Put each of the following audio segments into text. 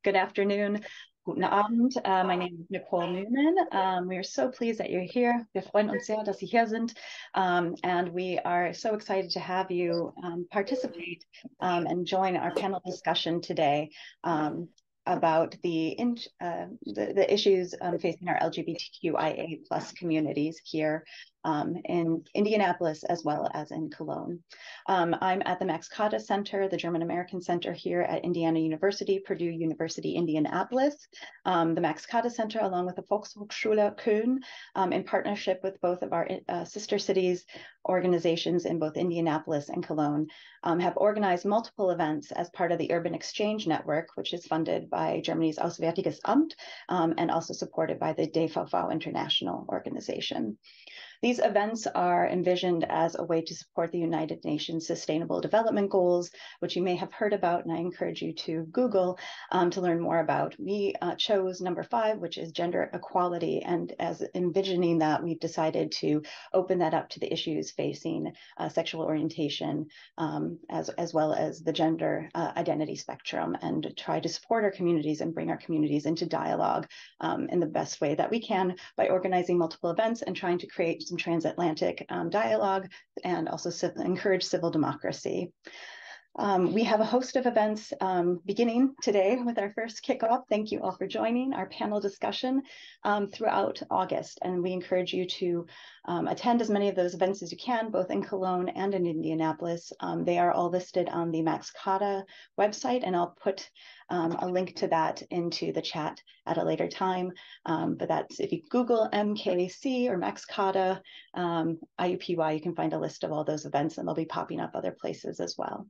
Good afternoon. Guten Abend. My name is Nicole Newman. We are so pleased that you're here. Wir freuen uns sehr, dass Sie hier sind. And we are so excited to have you participate and join our panel discussion today about the issues facing our LGBTQIA plus communities here in Indianapolis as well as in Cologne. I'm at the Max Kade Center, the German-American Center here at Indiana University, Purdue University, Indianapolis. The Max Kade Center, along with the Volkshochschule Köln, in partnership with both of our sister cities organizations in both Indianapolis and Cologne, have organized multiple events as part of the Urban Exchange Network, which is funded by Germany's Auswärtiges Amt and also supported by the DVV International Organization. These events are envisioned as a way to support the United Nations Sustainable Development Goals, which you may have heard about, and I encourage you to Google to learn more about. We chose number 5, which is gender equality, and as envisioning that, we've decided to open that up to the issues facing sexual orientation, as well as the gender identity spectrum, and try to support our communities and bring our communities into dialogue in the best way that we can by organizing multiple events and trying to create some transatlantic dialogue and also encourage civil democracy. We have a host of events beginning today with our first kickoff. Thank you all for joining our panel discussion throughout August. And we encourage you to attend as many of those events as you can, both in Cologne and in Indianapolis. They are all listed on the Max Kade website, and I'll put a link to that into the chat at a later time. But that's, if you Google MKC or Max Kade IUPUI, you can find a list of all those events, and they'll be popping up other places as well.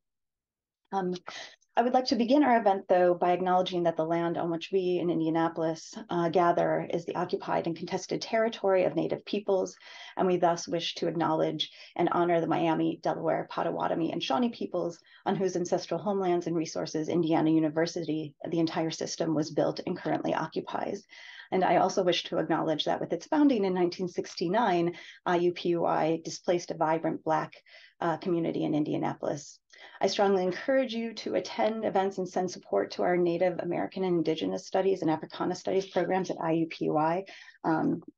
I would like to begin our event, though, by acknowledging that the land on which we in Indianapolis gather is the occupied and contested territory of Native peoples, and we thus wish to acknowledge and honor the Miami, Delaware, Potawatomi, and Shawnee peoples on whose ancestral homelands and resources Indiana University, the entire system, was built and currently occupies. And I also wish to acknowledge that with its founding in 1969, IUPUI displaced a vibrant Black community in Indianapolis. I strongly encourage you to attend events and send support to our Native American and Indigenous Studies and Africana Studies programs at IUPUI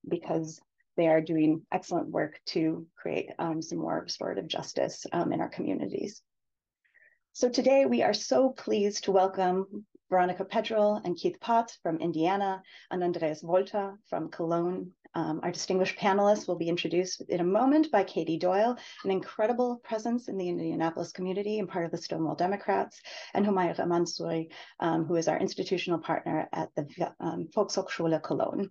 because they are doing excellent work to create some more restorative justice in our communities. So today we are so pleased to welcome Veronica Pedrol and Keith Potts from Indiana and Andreas Volta from Cologne. Our distinguished panelists will be introduced in a moment by Katie Doyle, an incredible presence in the Indianapolis community and part of the Stonewall Democrats, and Humayra Mansouri, who is our institutional partner at the Volkshochschule Cologne.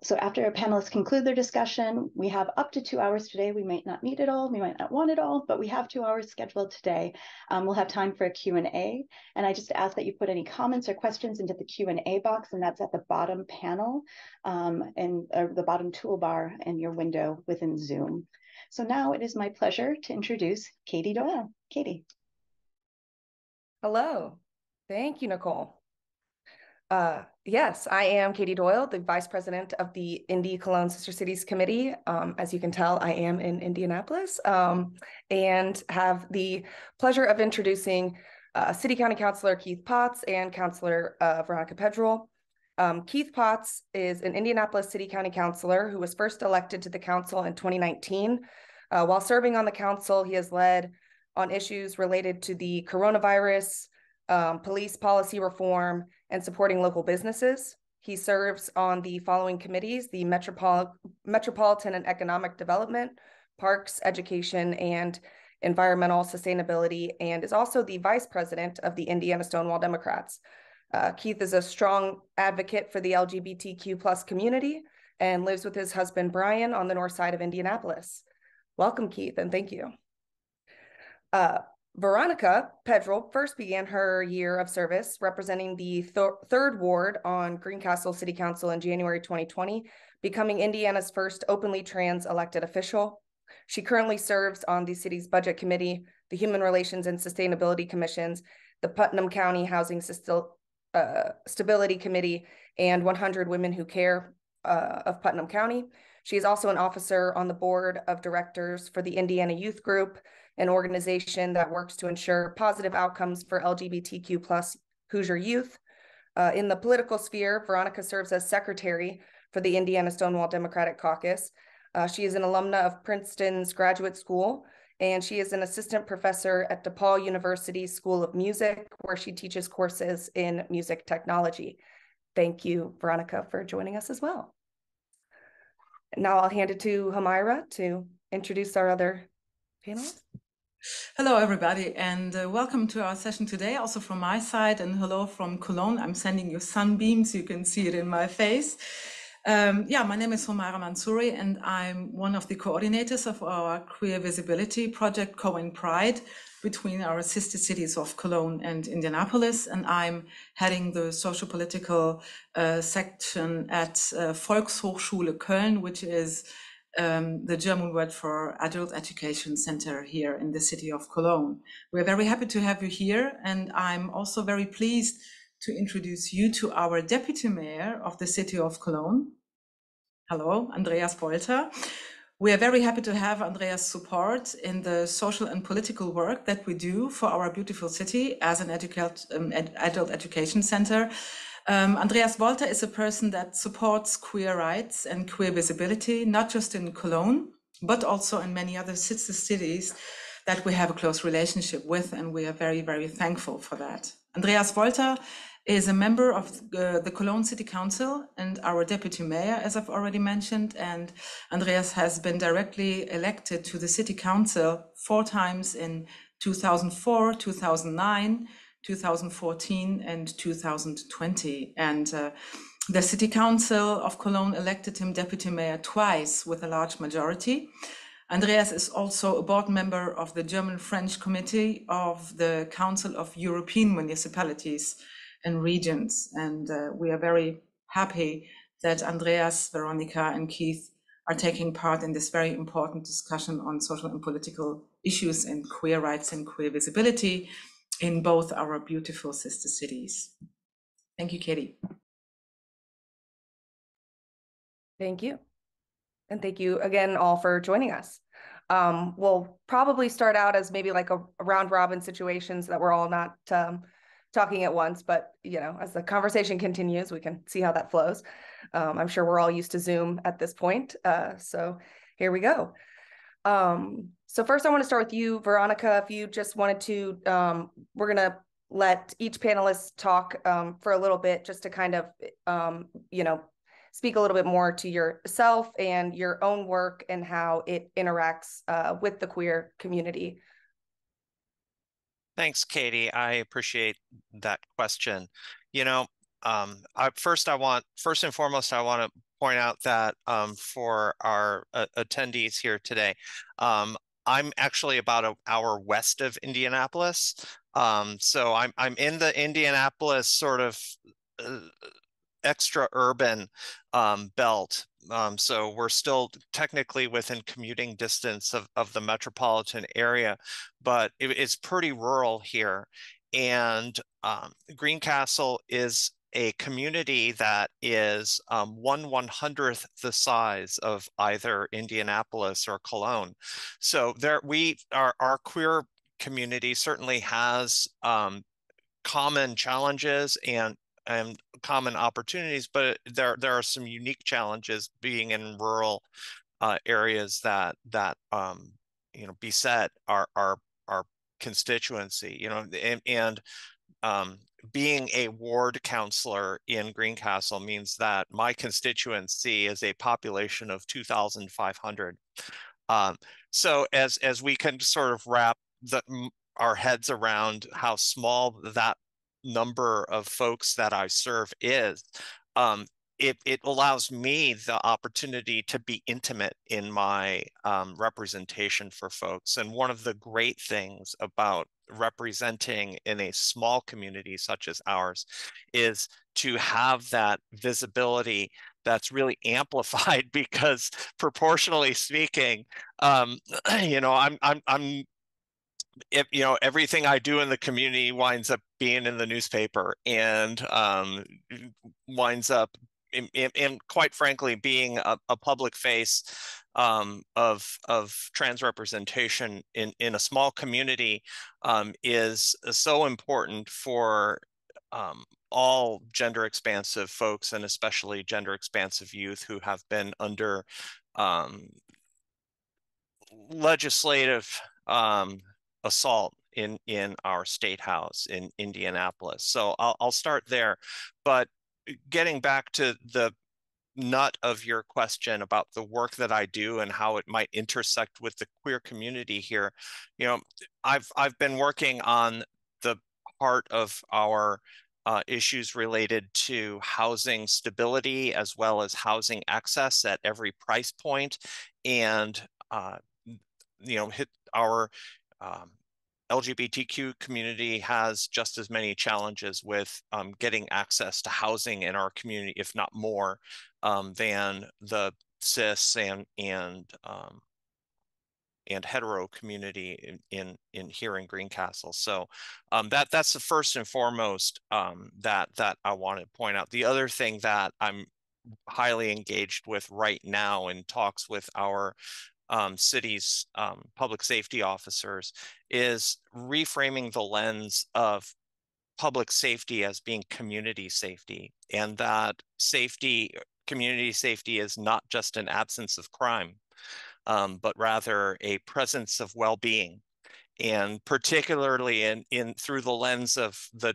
So after our panelists conclude their discussion, we have up to 2 hours today. We might not need it all, we might not want it all, but we have 2 hours scheduled today. We'll have time for a Q&A, and I just ask that you put any comments or questions into the Q&A box, and that's at the bottom panel and the bottom toolbar in your window within Zoom. So now it is my pleasure to introduce Katie Doyle. Katie. Hello. Thank you, Nicole. Yes, I am Katie Doyle, the Vice President of the Indy Cologne Sister Cities Committee. As you can tell, I am in Indianapolis and have the pleasure of introducing City County Councilor Keith Potts and Councilor Veronica Pedrol. Keith Potts is an Indianapolis City County Councilor who was first elected to the council in 2019. While serving on the council, he has led on issues related to the coronavirus, police policy reform, and supporting local businesses. He serves on the following committees: the Metropolitan and Economic Development, Parks, Education, and Environmental Sustainability, and is also the Vice President of the Indiana Stonewall Democrats. Keith is a strong advocate for the LGBTQ plus community and lives with his husband, Brian, on the north side of Indianapolis. Welcome, Keith, and thank you. Veronica Pedrol first began her year of service representing the 3rd Ward on Greencastle City Council in January 2020, becoming Indiana's first openly trans elected official. She currently serves on the city's Budget Committee, the Human Relations and Sustainability Commissions, the Putnam County Housing Stability Committee, and 100 Women Who Care of Putnam County. She is also an officer on the board of directors for the Indiana Youth Group, an organization that works to ensure positive outcomes for LGBTQ plus Hoosier youth. In the political sphere, Veronica serves as secretary for the Indiana Stonewall Democratic Caucus. She is an alumna of Princeton's Graduate School, and she is an assistant professor at DePaul University School of Music, where she teaches courses in music technology. Thank you, Veronica, for joining us as well. Now I'll hand it to Humaira to introduce our other panelists. Hello, everybody, and welcome to our session today, also from my side, and hello from Cologne. I'm sending you sunbeams. You can see it in my face. My name is Humaira Mansouri, and I'm one of the coordinators of our Queer Visibility Project KO and Pride between our sister cities of Cologne and Indianapolis, and I'm heading the social-political section at Volkshochschule Köln, which is the German word for adult education center here in the city of Cologne. We're very happy to have you here, and I'm also very pleased to introduce you to our deputy mayor of the city of Cologne. Hello, Andreas Bolter. We are very happy to have Andreas' support in the social and political work that we do for our beautiful city as an adult education center. Andreas Bolter is a person that supports queer rights and queer visibility, not just in Cologne, but also in many other sister cities that we have a close relationship with, and we are very, very thankful for that. Andreas Bolter is a member of the Cologne City Council and our deputy mayor, as I've already mentioned, and Andreas has been directly elected to the City Council 4 times in 2004, 2009, 2014 and 2020. And the City Council of Cologne elected him deputy mayor twice with a large majority. Andreas is also a board member of the German-French Committee of the Council of European Municipalities and Regions. And we are very happy that Andreas, Veronica and Keith are taking part in this very important discussion on social and political issues and queer rights and queer visibility in both our beautiful sister cities. Thank you, Katie. Thank you. And thank you again all for joining us. We'll probably start out as maybe like a round robin situations that we're all not talking at once, but you know, as the conversation continues, we can see how that flows. I'm sure we're all used to Zoom at this point. So here we go. So first I want to start with you, Veronica, if you just wanted to, we're going to let each panelist talk for a little bit just to kind of, you know, speak a little bit more to yourself and your own work and how it interacts with the queer community. Thanks, Katie. I appreciate that question. You know, first and foremost, I want to point out that for our attendees here today, I'm actually about an hour west of Indianapolis. So I'm in the Indianapolis sort of extra urban belt. So we're still technically within commuting distance of the metropolitan area, but it's pretty rural here. And Greencastle is a community that is 1/100th the size of either Indianapolis or Cologne. So our queer community certainly has common challenges and common opportunities, but there are some unique challenges being in rural areas that you know, beset our constituency. You know, and being a ward counselor in Greencastle means that my constituency is a population of 2,500. So as we can sort of wrap our heads around how small that number of folks that I serve is, it allows me the opportunity to be intimate in my representation for folks. And one of the great things about representing in a small community such as ours is to have that visibility that's really amplified, because proportionally speaking, you know, you know, everything I do in the community winds up being in the newspaper and winds up in quite frankly being a public face of trans representation in a small community is so important for all gender expansive folks, and especially gender expansive youth who have been under legislative assault in our state house in Indianapolis. So I'll start there. But getting back to the nut of your question about the work that I do and how it might intersect with the queer community here, you know, I've been working on the part of our issues related to housing stability as well as housing access at every price point, and you know, our LGBTQ community has just as many challenges with getting access to housing in our community, if not more, than the cis and hetero community in here in Greencastle. So that's the first and foremost that I want to point out. The other thing that I'm highly engaged with right now in talks with our city's public safety officers is reframing the lens of public safety as being community safety, and that community safety is not just an absence of crime, but rather a presence of well-being. And particularly in through the lens of the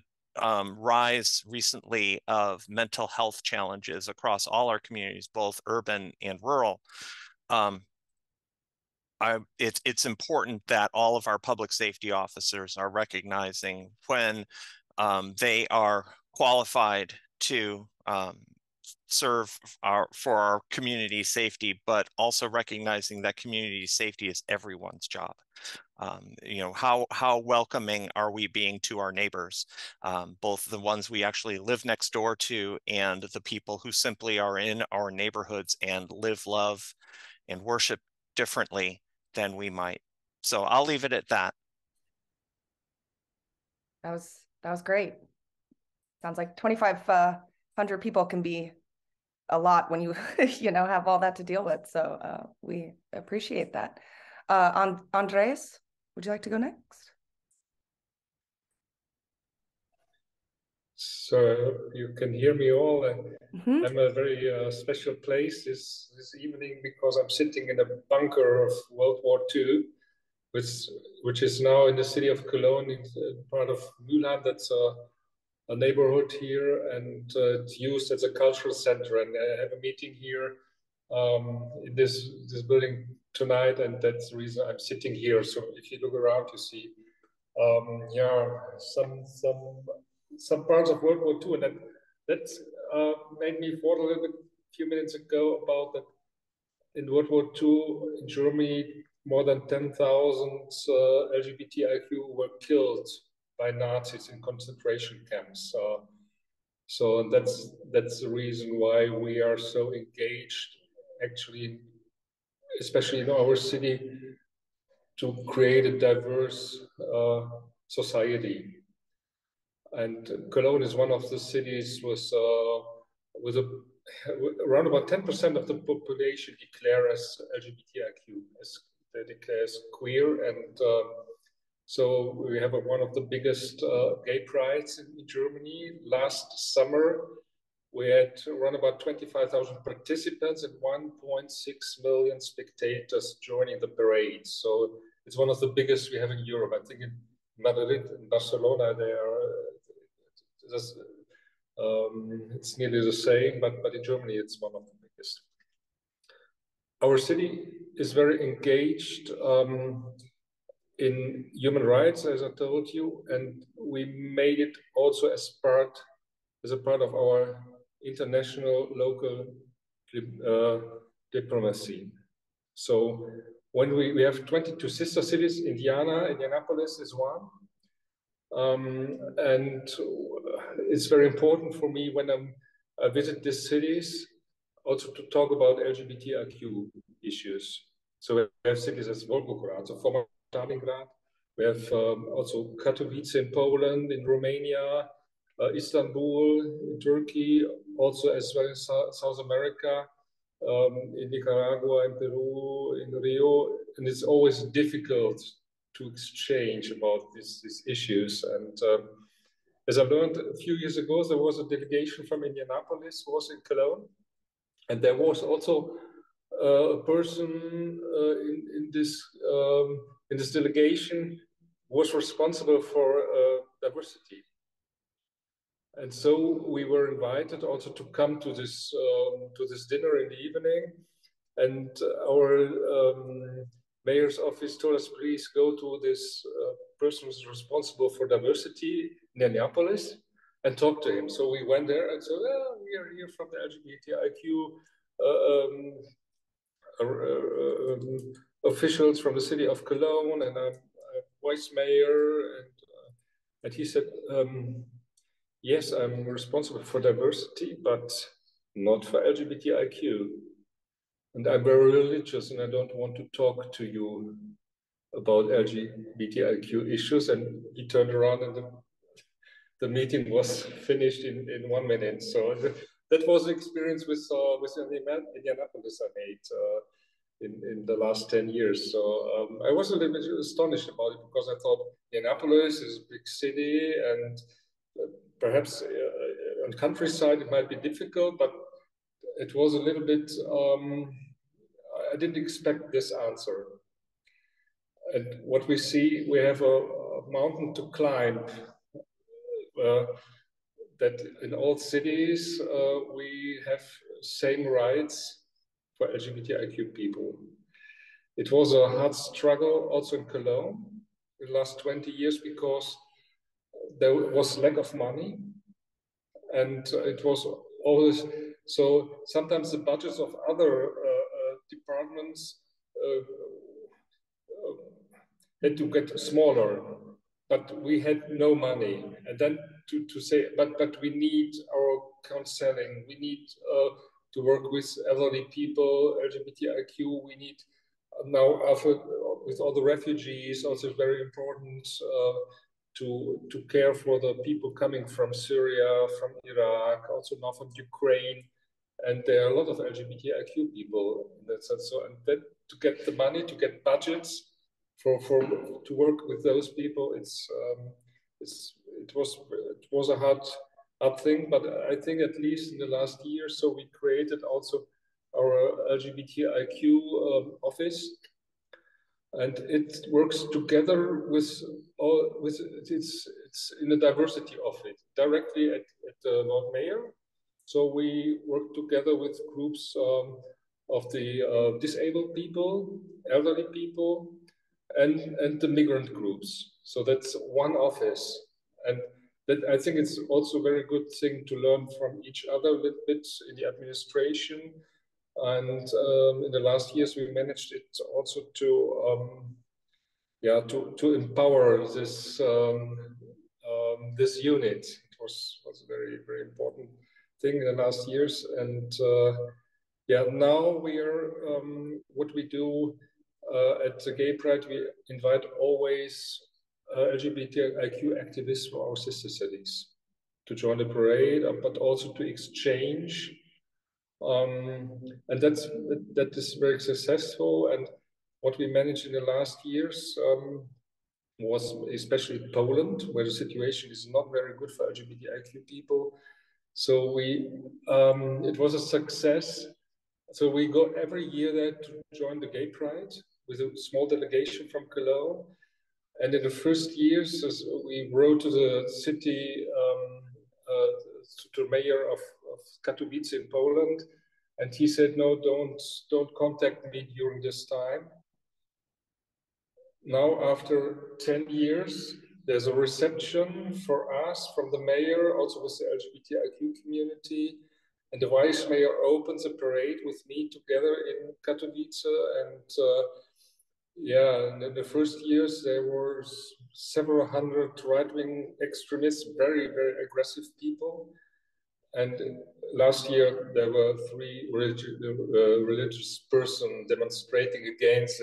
rise recently of mental health challenges across all our communities, both urban and rural, it's important that all of our public safety officers are recognizing when they are qualified to serve for our community safety, but also recognizing that community safety is everyone's job. You know, how welcoming are we being to our neighbors, both the ones we actually live next door to and the people who simply are in our neighborhoods and live, love, and worship differently than we might. So I'll leave it at that. That was great. Sounds like 2,500 people can be a lot when you you know, have all that to deal with. So we appreciate that. Andreas, would you like to go next? So you can hear me all. I'm in a very special place this evening because I'm sitting in a bunker of World War II, which is now in the city of Cologne, in part of Mülheim. That's a neighborhood here, and it's used as a cultural center. And I have a meeting here in this building tonight, and that's the reason I'm sitting here. So if you look around, you see, yeah, some parts of World War II, and that's made me thought a little bit a few minutes ago about that. In World War II, in Germany, more than 10,000 LGBTIQ were killed by Nazis in concentration camps. So that's the reason why we are so engaged, actually, especially in our city, to create a diverse society. And Cologne is one of the cities with around about 10% of the population declare as LGBTIQ, as they declare as queer, and so we have one of the biggest gay prides in Germany. Last summer, we had around about 25,000 participants and 1.6 million spectators joining the parade. So it's one of the biggest we have in Europe. I think in Madrid and Barcelona, they are. It's nearly the same, but in Germany, it's one of the biggest. Our city is very engaged in human rights, as I told you, and we made it also as a part of our international local diplomacy. So when we have 22 sister cities, Indianapolis is one. And it's very important for me when I visit these cities also to talk about LGBTIQ issues. So we have cities as Volgograd, so former Stalingrad. We have also Katowice in Poland, in Romania, Istanbul in Turkey, also as well in South America, in Nicaragua, in Peru, in Rio. And it's always difficult to exchange about these issues. And as I learned a few years ago, there was a delegation from Indianapolis, was in Cologne, and there was also a person in this delegation was responsible for diversity. And so we were invited also to come to this dinner in the evening, and our mayor's office told us, please go to this person who's responsible for diversity in Indianapolis and talk to him. So we went there and said, oh, we are here from the LGBTIQ officials from the city of Cologne, and I'm vice mayor, and he said, yes, I'm responsible for diversity, but not for LGBTIQ. And I'm very religious, and I don't want to talk to you about LGBTIQ issues. And he turned around, and the meeting was finished in 1 minute. So that was the experience with Indianapolis I made in the last 10 years. So I was a little bit astonished about it, because I thought Indianapolis is a big city, and perhaps on countryside it might be difficult, but it was a little bit, I didn't expect this answer. And what we see, we have a mountain to climb, that in all cities we have same rights for LGBTIQ people. It was a hard struggle also in Cologne in the last 20 years, because there was lack of money, and it was always, so sometimes the budgets of other departments had to get smaller, but we had no money. And then to say, but we need our counseling, we need to work with elderly people, LGBTIQ, we need now with all the refugees, also very important to care for the people coming from Syria, from Iraq, also now from Ukraine. And there are a lot of LGBTIQ people in that sense. So, and then to get the money, to get budgets to work with those people, it was a hard thing. But I think at least in the last year, so we created also our LGBTIQ office, and it works together with all. It's in the diversity of it directly at the Lord Mayor. So we work together with groups of the disabled people, elderly people, and the migrant groups. So that's one office, and that I think it's also a very good thing to learn from each other a little bit in the administration. And in the last years, we managed it also to empower this this unit. It was a very, very important thing in the last years. And now we are what we do at the Gay Pride. We invite always LGBTIQ activists from our sister cities to join the parade, but also to exchange. And that is very successful. And what we managed in the last years was especially Poland, where the situation is not very good for LGBTIQ people. So it was a success. So we go every year there to join the Gay Pride with a small delegation from Cologne. And in the first years, we wrote to the city, to the mayor of Katowice in Poland, and he said, no, don't contact me during this time. Now, after 10 years, there's a reception for us from the mayor, also with the LGBTIQ community, and the vice mayor opens a parade with me together in Katowice. And in the first years, there were several hundred right-wing extremists, very, very aggressive people. And last year, there were 3 religious persons demonstrating against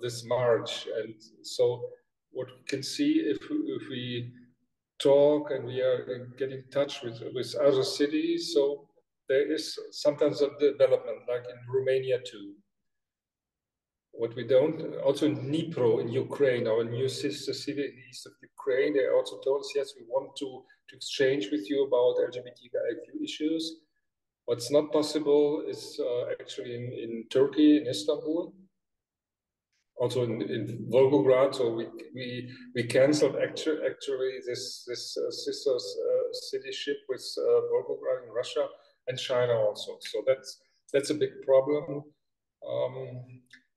this march. And so what we can see, if we talk and we are getting in touch with other cities, so there is sometimes a development, like in Romania too. What we don't, also in Dnipro in Ukraine, our new sister city in the east of Ukraine, Ukraine, they also told us, yes, we want to exchange with you about LGBTIQ issues. What's not possible is actually in Turkey, in Istanbul, also in Volgograd. So we canceled actually this sister cityship with Volgograd in Russia and China also. So that's a big problem.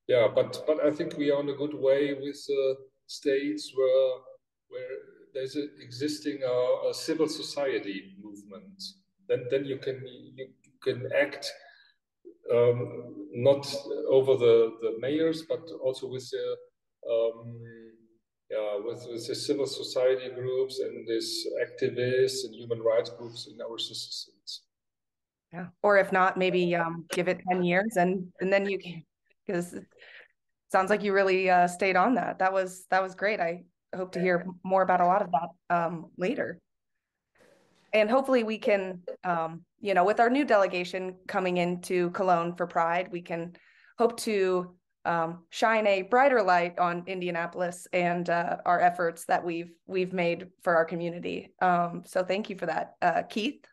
Yeah, but I think we are on a good way with states where there's an existing a civil society movement. Then you can act not over the mayors, but also with the with the civil society groups and these activists and human rights groups in our citizens. Yeah, or if not, maybe give it 10 years and then you can, because it sounds like you really stayed on that. That was great. I hope to hear more about a lot of that later. And hopefully we can, you know, with our new delegation coming into Cologne for Pride, we can hope to shine a brighter light on Indianapolis and our efforts that we've made for our community. So thank you for that, Keith.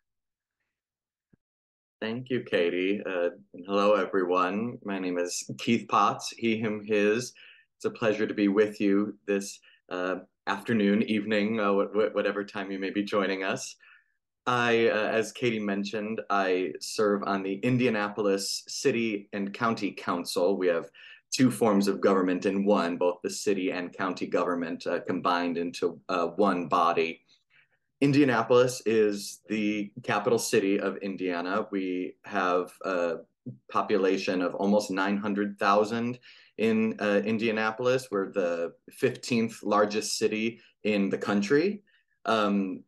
Thank you, Katie. And hello, everyone. My name is Keith Potts, he, him, his. It's a pleasure to be with you this afternoon, evening, whatever time you may be joining us. As Katie mentioned, I serve on the Indianapolis City and County Council. We have two forms of government in one, both the city and county government combined into one body. Indianapolis is the capital city of Indiana. We have a population of almost 900,000 in Indianapolis. We're the 15th largest city in the country.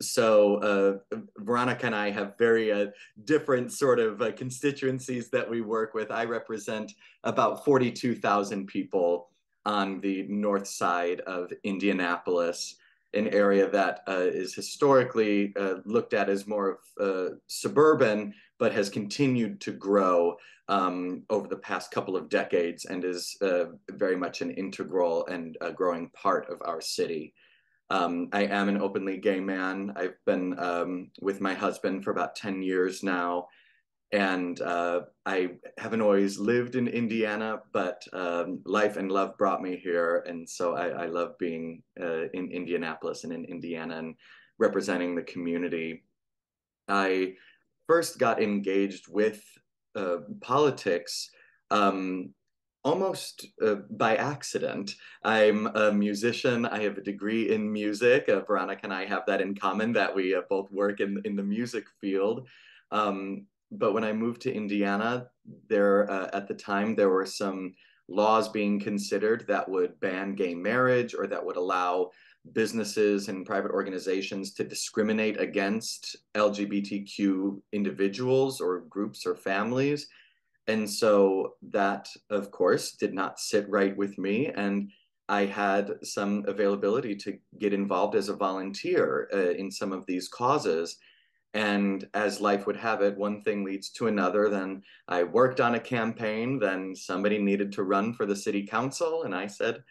So Veronica and I have very different sort of constituencies that we work with. I represent about 42,000 people on the north side of Indianapolis, an area that is historically looked at as more of suburban, but has continued to grow over the past couple of decades and is very much an integral and growing part of our city. I am an openly gay man. I've been with my husband for about 10 years now. And I haven't always lived in Indiana, but life and love brought me here. And so I love being in Indianapolis and in Indiana and representing the community. I first got engaged with politics almost by accident. I'm a musician. I have a degree in music. Veronica and I have that in common, that we both work in the music field. But when I moved to Indiana, at the time, there were some laws being considered that would ban gay marriage or that would allow businesses and private organizations to discriminate against LGBTQ individuals or groups or families. And so that, of course, did not sit right with me. And I had some availability to get involved as a volunteer in some of these causes. And as life would have it, one thing leads to another. Then I worked on a campaign, then somebody needed to run for the city council. And I said,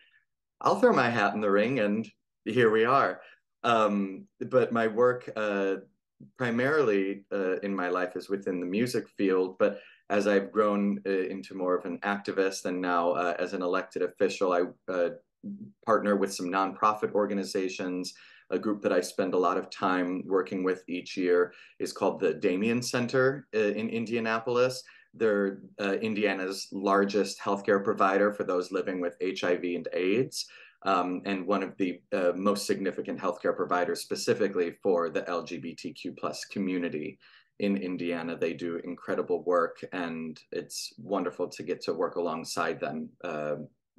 I'll throw my hat in the ring, and here we are. But my work primarily in my life is within the music field. But as I've grown into more of an activist and now as an elected official, I partner with some nonprofit organizations. A group that I spend a lot of time working with each year is called the Damien Center in Indianapolis. They're Indiana's largest healthcare provider for those living with HIV and AIDS, and one of the most significant healthcare providers specifically for the LGBTQ+ community in Indiana. They do incredible work, and it's wonderful to get to work alongside them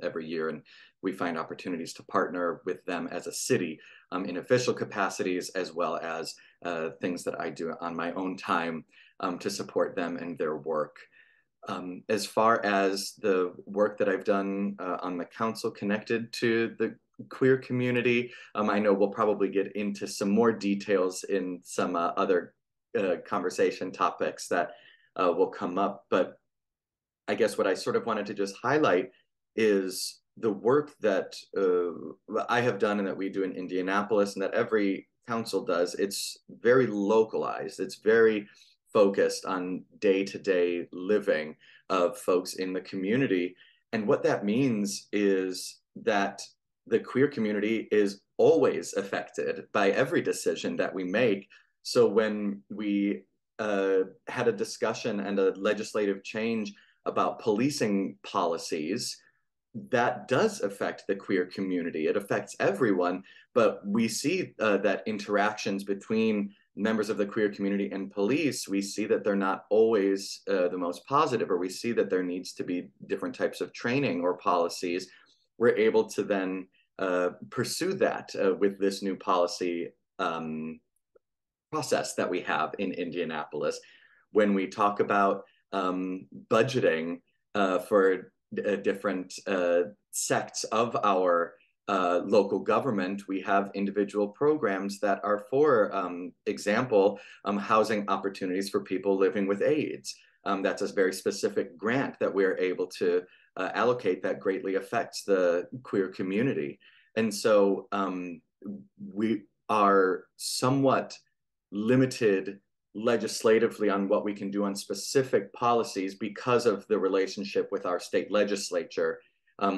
every year. And we find opportunities to partner with them as a city in official capacities, as well as things that I do on my own time to support them and their work. As far as the work that I've done on the council connected to the queer community, I know we'll probably get into some more details in some other conversation topics that will come up. But I guess what I sort of wanted to just highlight is the work that I have done and that we do in Indianapolis and that every council does, it's very localized. It's very focused on day-to-day living of folks in the community. And what that means is that the queer community is always affected by every decision that we make. So when we had a discussion and a legislative change about policing policies, that does affect the queer community. It affects everyone, but we see that interactions between members of the queer community and police, we see that they're not always the most positive, or we see that there needs to be different types of training or policies. We're able to then pursue that with this new policy process that we have in Indianapolis. When we talk about budgeting for different sects of our local government, we have individual programs that are, for example, housing opportunities for people living with AIDS. That's a very specific grant that we're able to allocate that greatly affects the queer community. And so we are somewhat limited legislatively on what we can do on specific policies because of the relationship with our state legislature,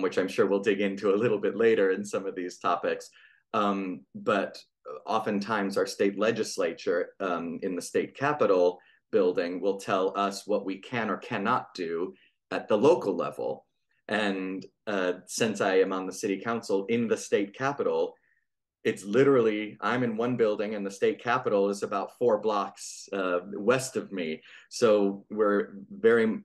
which I'm sure we'll dig into a little bit later in some of these topics. But oftentimes our state legislature in the state capitol building will tell us what we can or cannot do at the local level. And since I am on the city council in the state capitol, it's literally, I'm in one building and the state capitol is about 4 blocks west of me. So we're very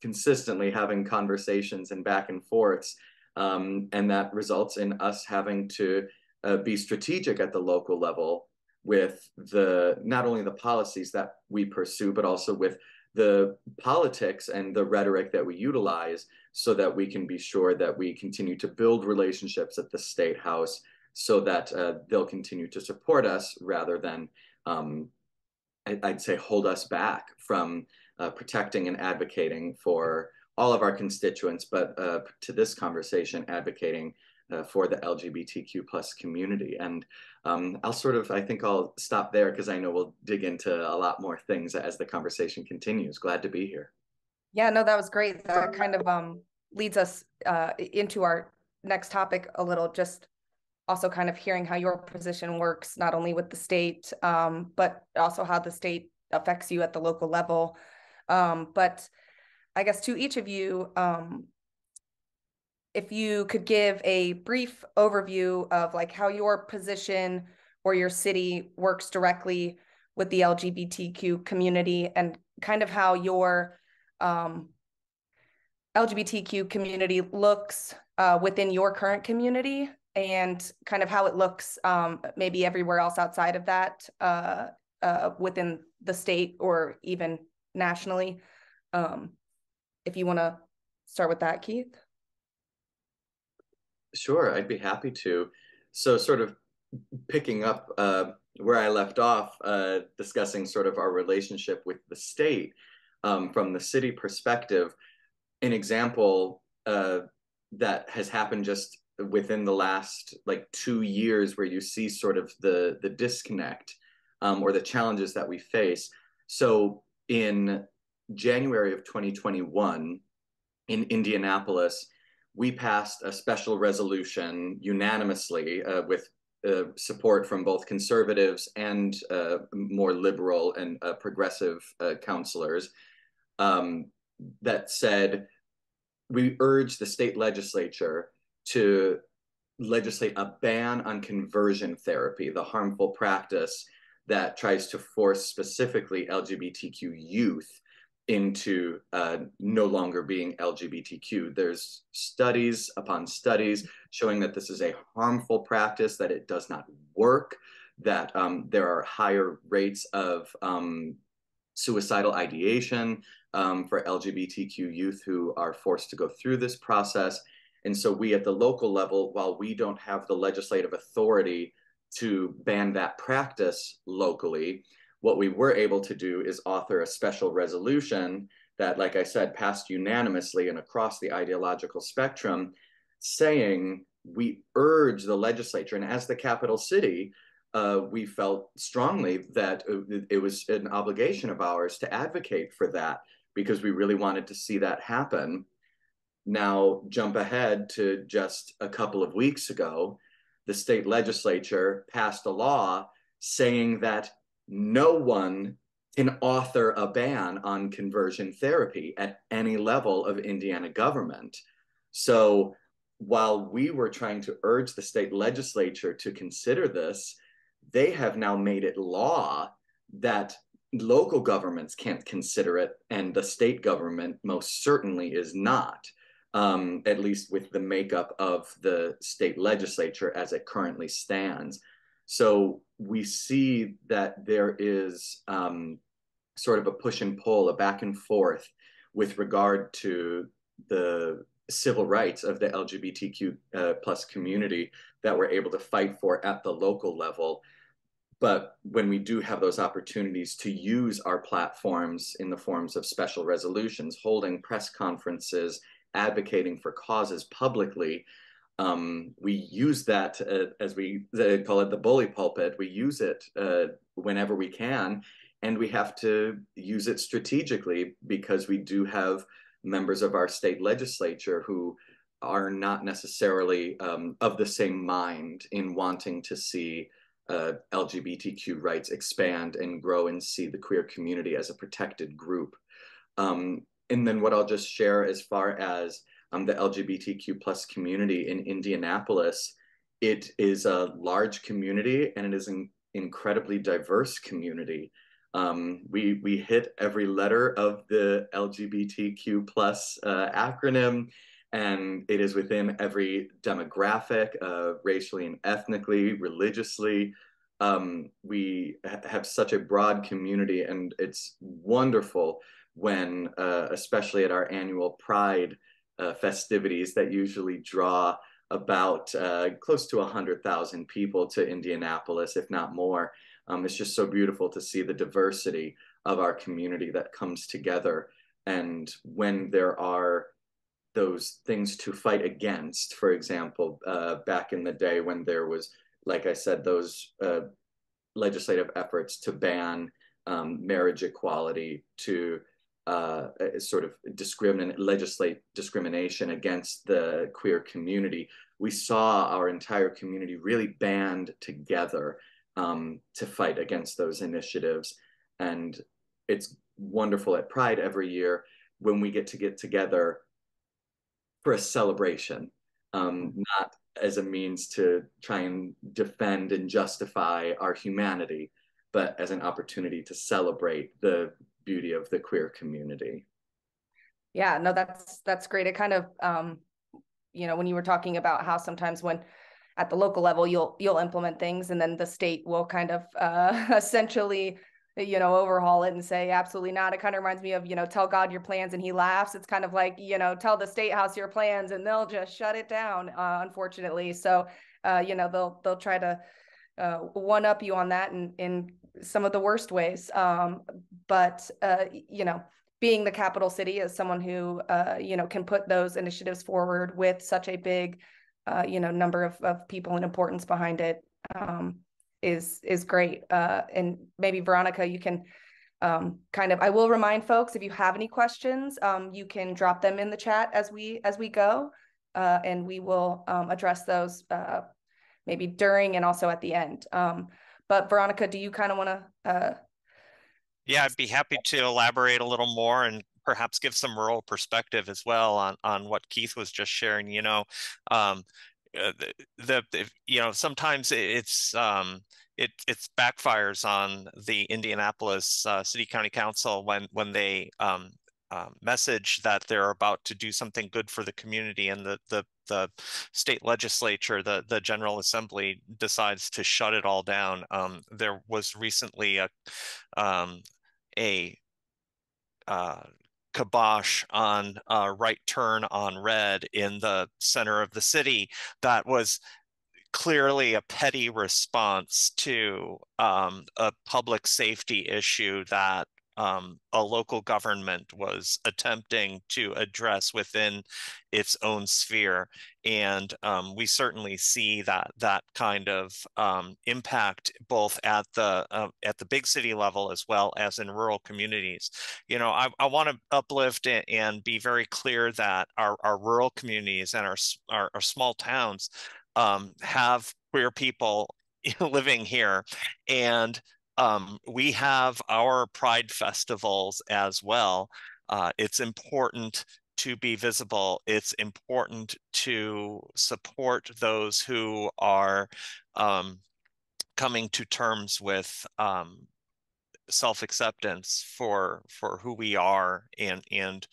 consistently having conversations and back and forths. And that results in us having to be strategic at the local level with not only the policies that we pursue, but also with the politics and the rhetoric that we utilize so that we can be sure that we continue to build relationships at the State House so that they'll continue to support us rather than, I'd say, hold us back from protecting and advocating for all of our constituents, but to this conversation, advocating for the LGBTQ+ community. And I think I'll stop there because I know we'll dig into a lot more things as the conversation continues. Glad to be here. Yeah, no, that was great. That kind of leads us into our next topic a little, just also kind of hearing how your position works, not only with the state, but also how the state affects you at the local level. But I guess to each of you, if you could give a brief overview of like how your position or your city works directly with the LGBTQ community and kind of how your LGBTQ community looks within your current community and kind of how it looks maybe everywhere else outside of that within the state or even nationally. If you want to start with that, Keith. Sure, I'd be happy to. So sort of picking up where I left off, discussing sort of our relationship with the state from the city perspective, an example that has happened just within the last like 2 years where you see sort of the disconnect or the challenges that we face. So in January of 2021 in Indianapolis, we passed a special resolution unanimously with support from both conservatives and more liberal and progressive counselors that said, we urge the state legislature to legislate a ban on conversion therapy, the harmful practice that tries to force specifically LGBTQ youth into no longer being LGBTQ. There's studies upon studies showing that this is a harmful practice, that it does not work, that there are higher rates of suicidal ideation for LGBTQ youth who are forced to go through this process. And so we at the local level, while we don't have the legislative authority to ban that practice locally, what we were able to do is author a special resolution that, like I said, passed unanimously and across the ideological spectrum saying we urge the legislature, and as the capital city, we felt strongly that it was an obligation of ours to advocate for that because we really wanted to see that happen. Now, jump ahead to just a couple of weeks ago, the state legislature passed a law saying that no one can author a ban on conversion therapy at any level of Indiana government. So while we were trying to urge the state legislature to consider this, they have now made it law that local governments can't consider it, and the state government most certainly is not, at least with the makeup of the state legislature as it currently stands. So we see that there is sort of a push and pull, a back and forth with regard to the civil rights of the LGBTQ plus community that we're able to fight for at the local level. But when we do have those opportunities to use our platforms in the forms of special resolutions, holding press conferences, advocating for causes publicly, we use that as we call it the bully pulpit. We use it whenever we can, and we have to use it strategically because we do have members of our state legislature who are not necessarily of the same mind in wanting to see LGBTQ rights expand and grow and see the queer community as a protected group. And then what I'll just share as far as the LGBTQ plus community in Indianapolis, it is a large community and it is an incredibly diverse community. We hit every letter of the LGBTQ plus acronym, and it is within every demographic, racially and ethnically, religiously. We have such a broad community, and it's wonderful when, especially at our annual Pride festivities that usually draw about close to 100,000 people to Indianapolis, if not more. It's just so beautiful to see the diversity of our community that comes together. And when there are those things to fight against, for example, back in the day when there was, like I said, those legislative efforts to ban marriage equality, to sort of legislate discrimination against the queer community, we saw our entire community really band together to fight against those initiatives. And it's wonderful at Pride every year when we get together for a celebration, not as a means to try and defend and justify our humanity, but as an opportunity to celebrate the beauty of the queer community. Yeah, no, that's great. It kind of, when you were talking about how sometimes when at the local level, you'll implement things and then the state will kind of essentially, overhaul it and say, absolutely not. It kind of reminds me of, tell God your plans and he laughs. It's kind of like, tell the state house your plans and they'll just shut it down, unfortunately. So, they'll try to one up you on that in some of the worst ways. But being the capital city as someone who, can put those initiatives forward with such a big, number of people and importance behind it, is great. And maybe Veronica, you can I will remind folks, if you have any questions, you can drop them in the chat as we go, and we will address those maybe during and also at the end. But Veronica, do you kind of want to? Yeah, I'd be happy to elaborate a little more and perhaps give some rural perspective as well on what Keith was just sharing. Sometimes it backfires on the Indianapolis City County Council when they message that they're about to do something good for the community, and the state legislature, the General Assembly, decides to shut it all down. There was recently a kibosh on right turn on red in the center of the city that was clearly a petty response to a public safety issue that a local government was attempting to address within its own sphere. And we certainly see that kind of impact both at the big city level as well as in rural communities. You know, I want to uplift and be very clear that our rural communities and our small towns have queer people living here, and we have our Pride festivals as well. It's important to be visible. It's important to support those who are coming to terms with self-acceptance for who we are and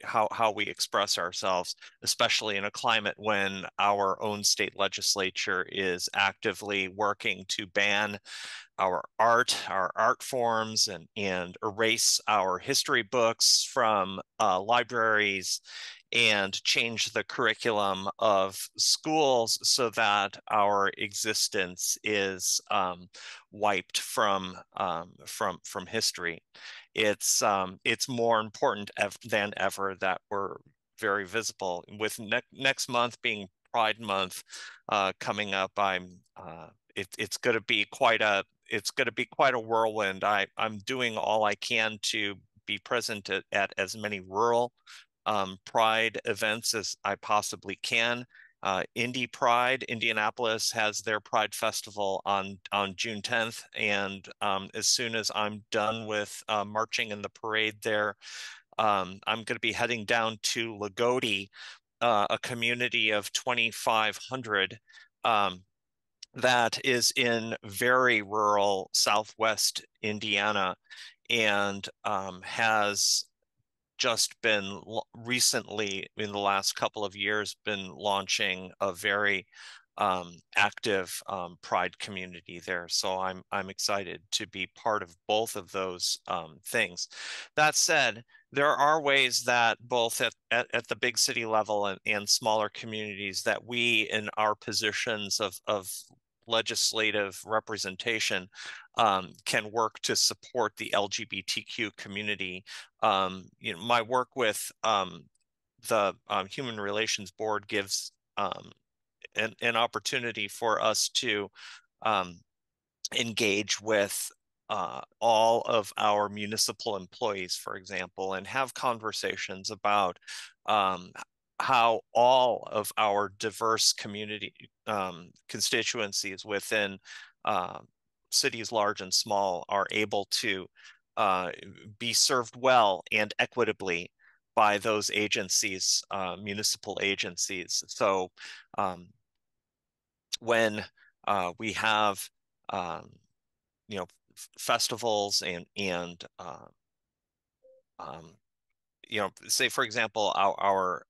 how we express ourselves, especially in a climate when our own state legislature is actively working to ban our art forms and erase our history books from libraries and change the curriculum of schools so that our existence is wiped from history. It's more important than ever that we're very visible. With next month being Pride Month coming up, it's going to be quite a whirlwind. I'm doing all I can to be present at as many rural Pride events as I possibly can. Indy Pride, Indianapolis has their Pride Festival on June 10th. And as soon as I'm done with marching in the parade there, I'm going to be heading down to Lagodi, a community of 2,500 that is in very rural Southwest Indiana, and has just been recently, in the last couple of years, been launching a very active Pride community there. So I'm excited to be part of both of those things. That said, there are ways that both at the big city level and smaller communities that we, in our positions of legislative representation, can work to support the LGBTQ community. You know, my work with the Human Relations Board gives an opportunity for us to engage with all of our municipal employees, for example, and have conversations about how all of our diverse community constituencies within cities large and small are able to be served well and equitably by those agencies, municipal agencies. So when we have you know, festivals and you know, say for example, our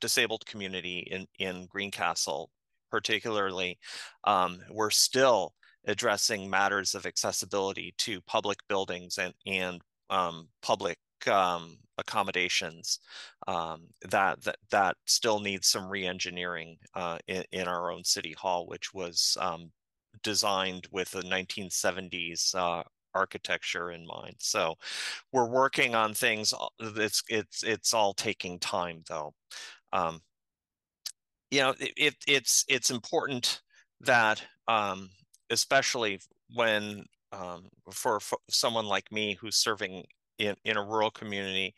disabled community in Greencastle, particularly, we're still addressing matters of accessibility to public buildings and public accommodations that still needs some re-engineering in our own city hall, which was designed with the 1970s architecture in mind. So we're working on things. It's all taking time, though. You know, it's important that especially when for someone like me who's serving in a rural community,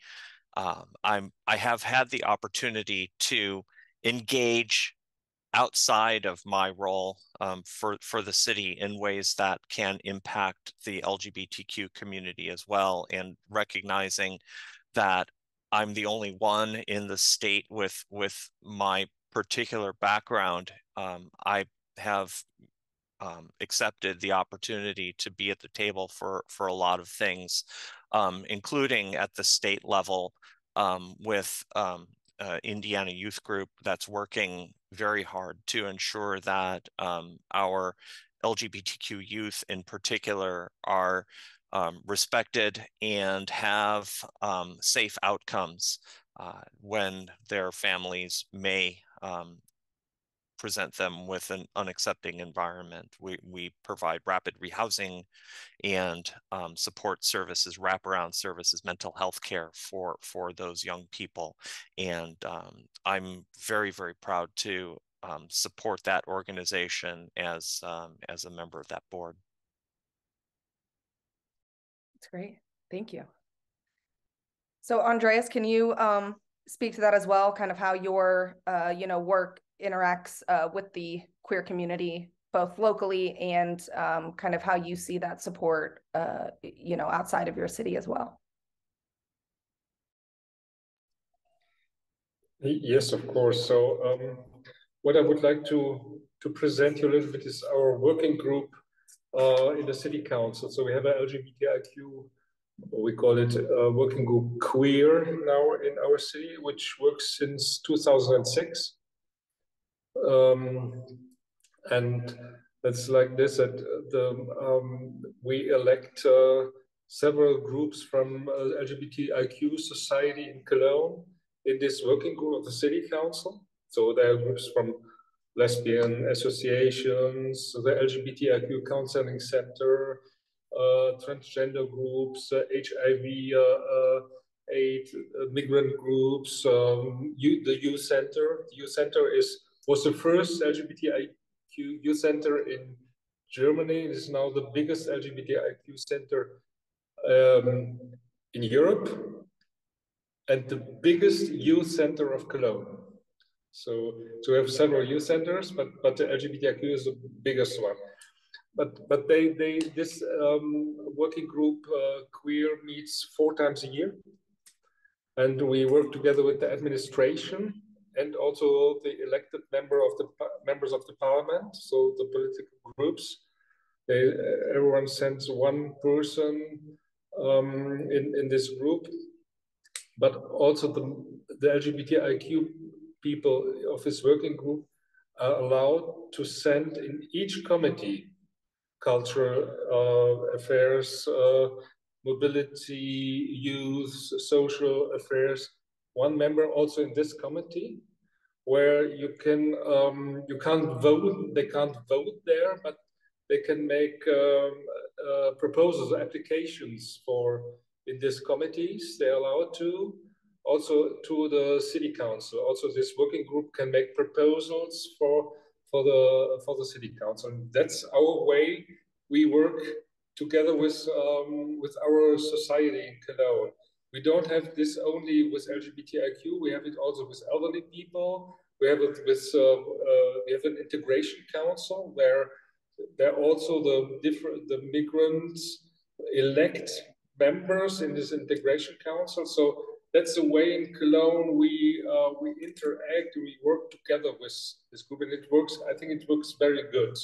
I have had the opportunity to engage outside of my role for the city in ways that can impact the LGBTQ community as well, and recognizing that I'm the only one in the state with my particular background. I have accepted the opportunity to be at the table for a lot of things, including at the state level with Indiana Youth Group that's working very hard to ensure that our LGBTQ youth in particular are respected and have safe outcomes when their families may present them with an unaccepting environment. We provide rapid rehousing and support services, wraparound services, mental health care for those young people. And I'm very, very proud to support that organization as a member of that board. That's great. Thank you. So Andreas, can you speak to that as well, kind of how your work interacts with the queer community, both locally and kind of how you see that support, outside of your city as well? Yes, of course. So what I would like to present you a little bit is our working group in the city council. So we have an LGBTIQ, we call it working group Queer now in our city, which works since 2006. And it's like this, that we elect several groups from LGBTIQ society in Cologne in this working group of the city council. So there are groups from lesbian associations, the LGBTIQ counseling center, transgender groups, HIV, AIDS, migrant groups, the youth center. The youth center was the first LGBTIQ youth center in Germany. It is now the biggest LGBTIQ center in Europe and the biggest youth center of Cologne. So we have several youth centers, but the LGBTIQ is the biggest one. But this working group Queer meets 4 times a year, and we work together with the administration and also the elected members of the parliament, so the political groups. Everyone sends one person in this group, but also the LGBTIQ people of this working group are allowed to send in each committee, cultural affairs, mobility, youth, social affairs, one member also in this committee, where you can't vote, they can't vote there, but they can make proposals, applications in these committees. They're allowed to, also to the city council. Also, this working group can make proposals for the city council. And that's our way we work together with our society in Cologne. We don't have this only with LGBTIQ. We have it also with elderly people. We have it with we have an integration council where also the migrants elect members in this integration council. So that's the way in Cologne we interact, we work together with this group, and it works. I think it works very good.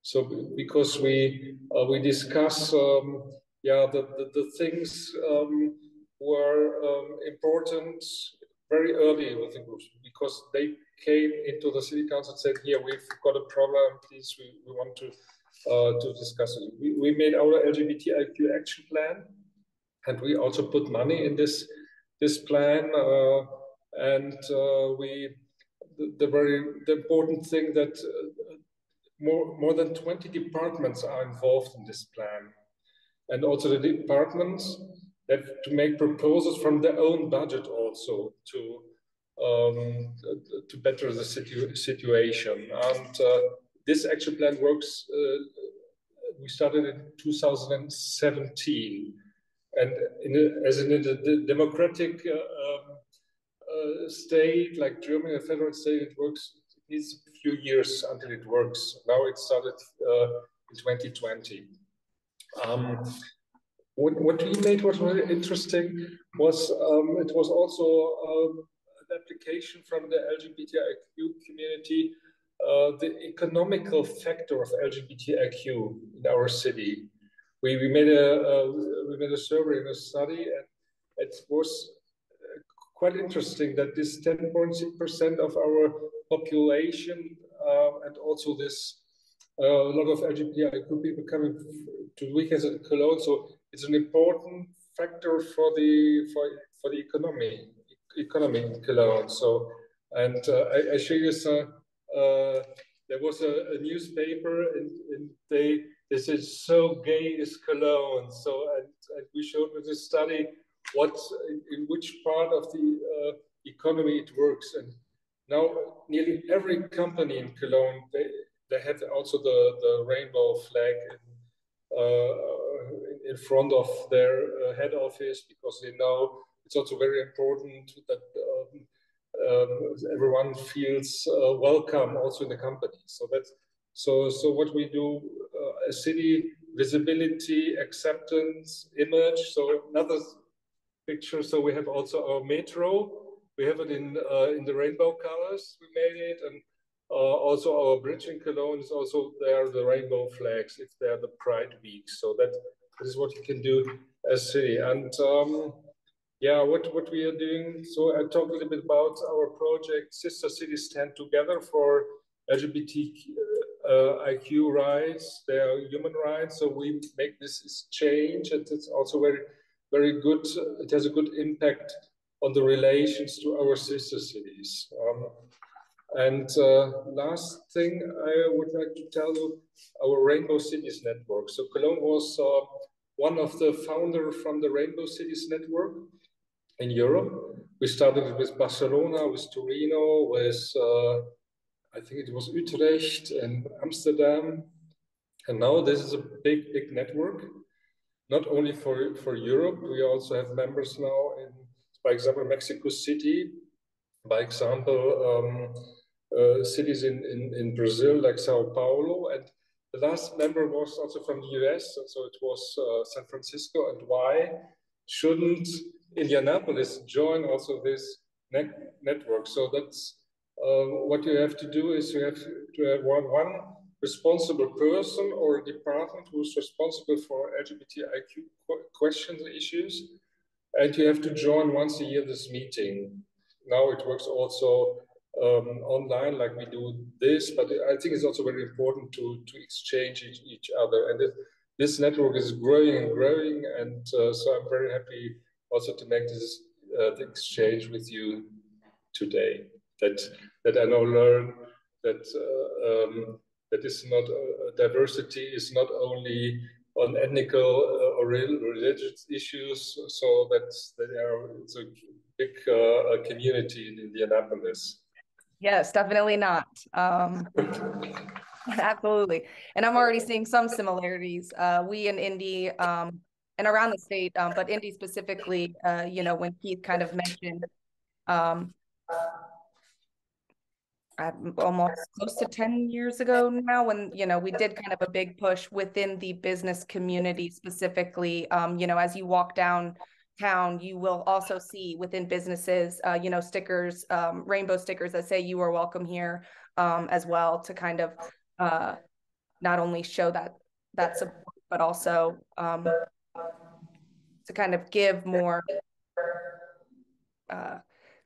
So because we discuss the things were important very early with the groups, because they came into the city council and said, "Here, we've got a problem. Please, we want to discuss it." We made our LGBTIQ action plan, and we also put money in this plan. The important thing that more than 20 departments are involved in this plan, and also the departments have to make proposals from their own budget also to better the situation. And this action plan works. We started in 2017, and as in a democratic state like Germany, a federal state, it works. It needs a few years until it works. Now it started in 2020. What we made was really interesting was it was also an application from the LGBTIQ community, the economical factor of LGBTIQ in our city. We made a survey and a study, and it was quite interesting that this 10.6% of our population and also this a lot of LGBTIQ people coming to weekends in Cologne. So it's an important factor for the economy in Cologne. So, and I show you there was a newspaper, and they said, "So gay is Cologne." So and we showed with this study what in which part of the economy it works. And now nearly every company in Cologne, they have also the rainbow flag in front of their head office, because they know it's also very important that everyone feels welcome also in the company. So that's so what we do as city: visibility, acceptance, image. So another picture. So we have also our metro. We have it in the rainbow colors. We made it, and also our bridge in Cologne is also there, the rainbow flags, if they're the Pride Week. So that is what you can do as city. And yeah, what we are doing. So I talked a little bit about our project, Sister Cities Stand Together for LGBTIQ rights, their human rights. So we make this change, and it's also very good. It has a good impact on the relations to our sister cities. And last thing I would like to tell you, our Rainbow Cities Network. So Cologne was one of the founders from the Rainbow Cities Network in Europe. We started with Barcelona, with Torino, with I think it was Utrecht and Amsterdam. And now this is a big network, not only for Europe. We also have members now in, by example, Mexico City, by example, cities in Brazil, like Sao Paulo. And the last member was also from the US, and so it was San Francisco. And why shouldn't Indianapolis join also this network? So that's what you have to do, is you have to have one responsible person or a department who's responsible for LGBTIQ questions, issues, and you have to join once a year this meeting. Now it works also online, like we do this, but I think it's also very important to exchange each other. And this network is growing and growing, and so I'm very happy also to make this the exchange with you today. That I now learn that that is not diversity is not only on ethnical or religious issues. So it's a big community in Indianapolis. Yes, definitely not. Absolutely. And I'm already seeing some similarities. We in Indy and around the state, but Indy specifically, you know, when Keith kind of mentioned almost close to 10 years ago now, when, you know, we did kind of a big push within the business community specifically. You know, as you walk downtown, you will also see within businesses, you know, stickers, rainbow stickers that say "You are welcome here," as well, to kind of not only show that support, but also to kind of give more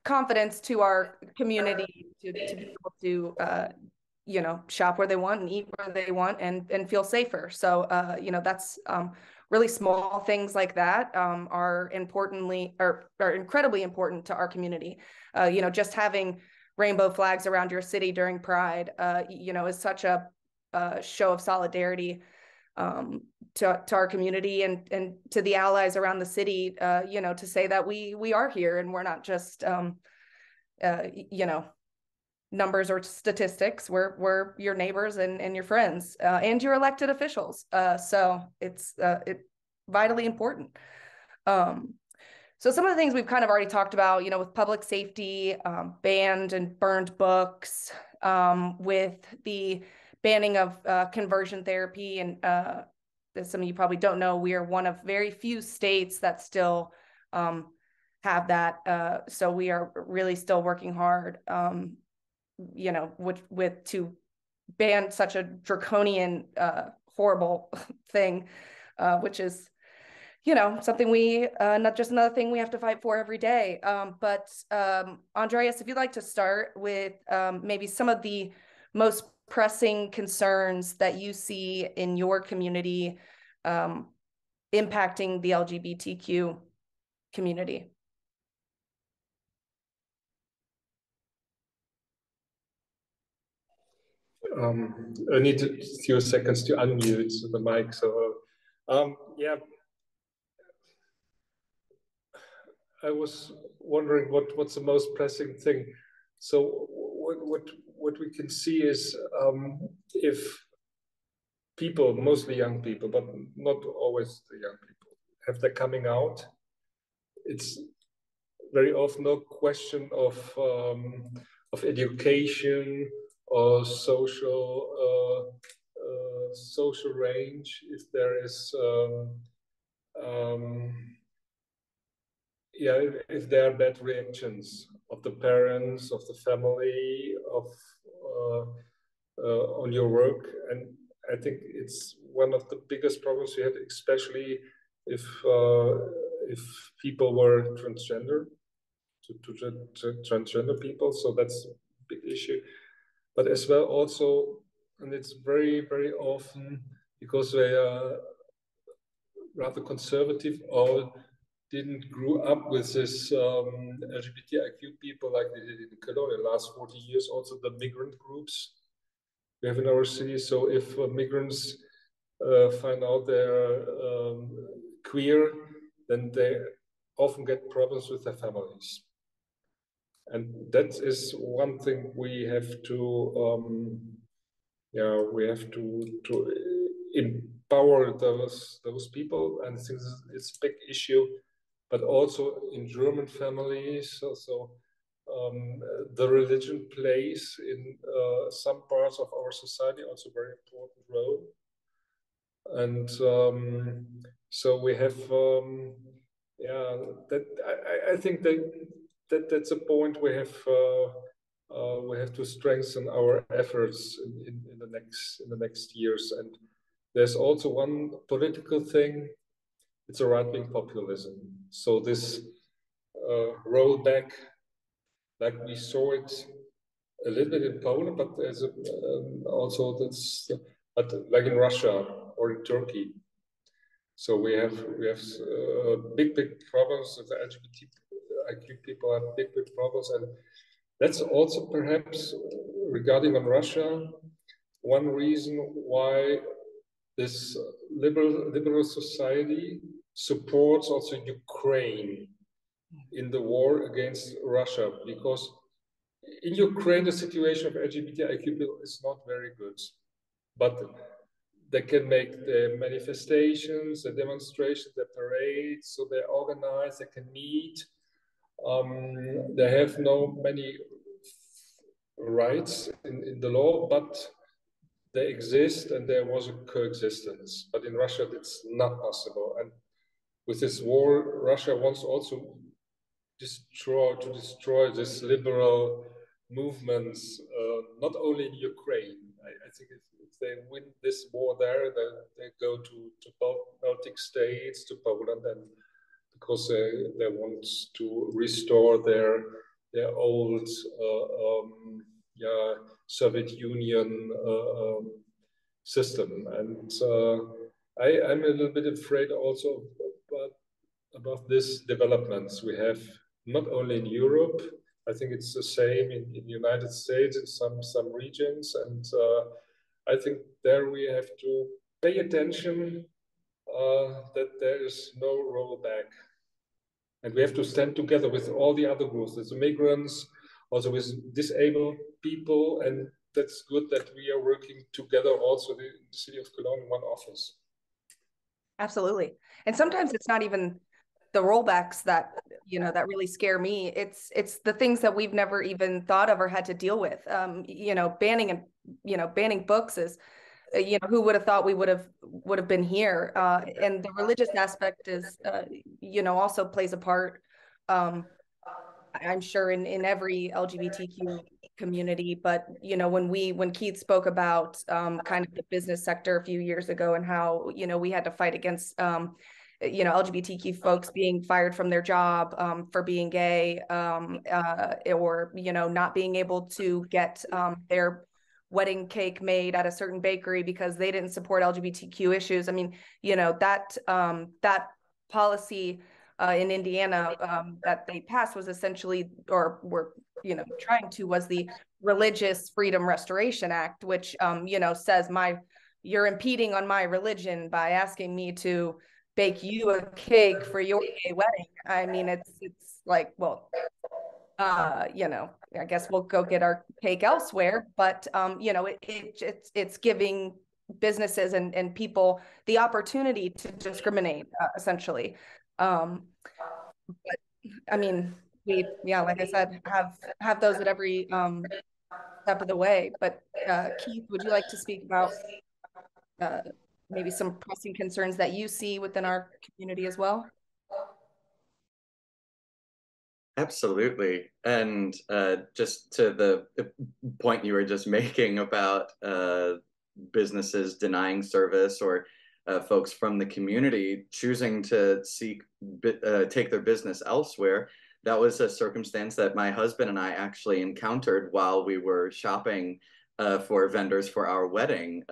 confidence to our community to be able to you know, shop where they want and eat where they want and feel safer. So you know, that's really small things like that are incredibly important to our community. You know, just having rainbow flags around your city during Pride, you know, is such a show of solidarity to our community and to the allies around the city, you know, to say that we are here and we're not just, you know, numbers or statistics. We're your neighbors and your friends and your elected officials. So it's vitally important. So some of the things we've kind of already talked about, you know, with public safety, banned and burned books, with the banning of conversion therapy. And as some of you probably don't know, we are one of very few states that still have that. So we are really still working hard, you know, with to ban such a draconian, horrible thing, which is, you know, something we, not just another thing we have to fight for every day. But Andreas, if you'd like to start with maybe some of the most pressing concerns that you see in your community impacting the LGBTQ community. I need a few seconds to unmute the mic. So, yeah, I was wondering what's the most pressing thing. So, what we can see is if people, mostly young people, but not always the young people, have their coming out, it's very often no question of education or social range. If there is yeah, if there are bad reactions of the parents, of the family, of on your work, and I think it's one of the biggest problems we have, especially if people were transgender, to transgender people. So that's a big issue. But as well also, and it's very, very often because they are rather conservative or didn't grow up with this LGBTIQ people like they did in Cologne in the last 40 years, also the migrant groups we have in our city. So if migrants find out they're queer, then they often get problems with their families. And that is one thing we have to, yeah, we have to empower those people. And I think it's a big issue, but also in German families. So the religion plays in some parts of our society also a very important role. And so we have, yeah, that I think that's a point we have to strengthen our efforts in the next years. And there's also one political thing. It's a right-wing populism. So this rollback, like we saw it a little bit in Poland, but there's also that's, but like in Russia or in Turkey. So we have big problems with the LGBTIQ people have big problems, and that's also perhaps regarding on Russia one reason why this liberal society supports also Ukraine in the war against Russia, because in Ukraine the situation of LGBTIQ people is not very good, but they can make the manifestations, the demonstrations, the parades, so they organize, they can meet. They have no many rights in the law, but they exist and there was a coexistence. But in Russia, it's not possible. And with this war, Russia wants also to destroy this liberal movements, not only in Ukraine. I think if they win this war there, they go to Baltic states, to Poland, and because they want to restore their old Soviet Union system. And I'm a little bit afraid also about these developments we have not only in Europe. I think it's the same in the United States in some regions, and I think there we have to pay attention that there is no rollback, and we have to stand together with all the other groups, the migrants, also with disabled people, and that's good that we are working together also in the city of Cologne in one office. Absolutely, and sometimes it's not even the rollbacks that that really scare me. It's the things that we've never even thought of or had to deal with. Banning books is, who would have thought we would have been here? And the religious aspect is, also plays a part. I'm sure in every LGBTQ community, but when Keith spoke about kind of the business sector a few years ago and how we had to fight against LGBTQ folks being fired from their job for being gay, or not being able to get their wedding cake made at a certain bakery because they didn't support LGBTQ issues. I mean, that policy in Indiana that they passed was essentially, or were, trying to, was the Religious Freedom Restoration Act, which, says you're impeding on my religion by asking me to bake you a cake for your gay wedding. I mean, it's like, well, I guess we'll go get our cake elsewhere. But, it's giving businesses and people the opportunity to discriminate, essentially. But I mean, like I said, have those at every step of the way. But Keith, would you like to speak about maybe some pressing concerns that you see within our community as well? Absolutely. And just to the point you were just making about businesses denying service, or folks from the community choosing to take their business elsewhere, that was a circumstance that my husband and I actually encountered while we were shopping for vendors for our wedding.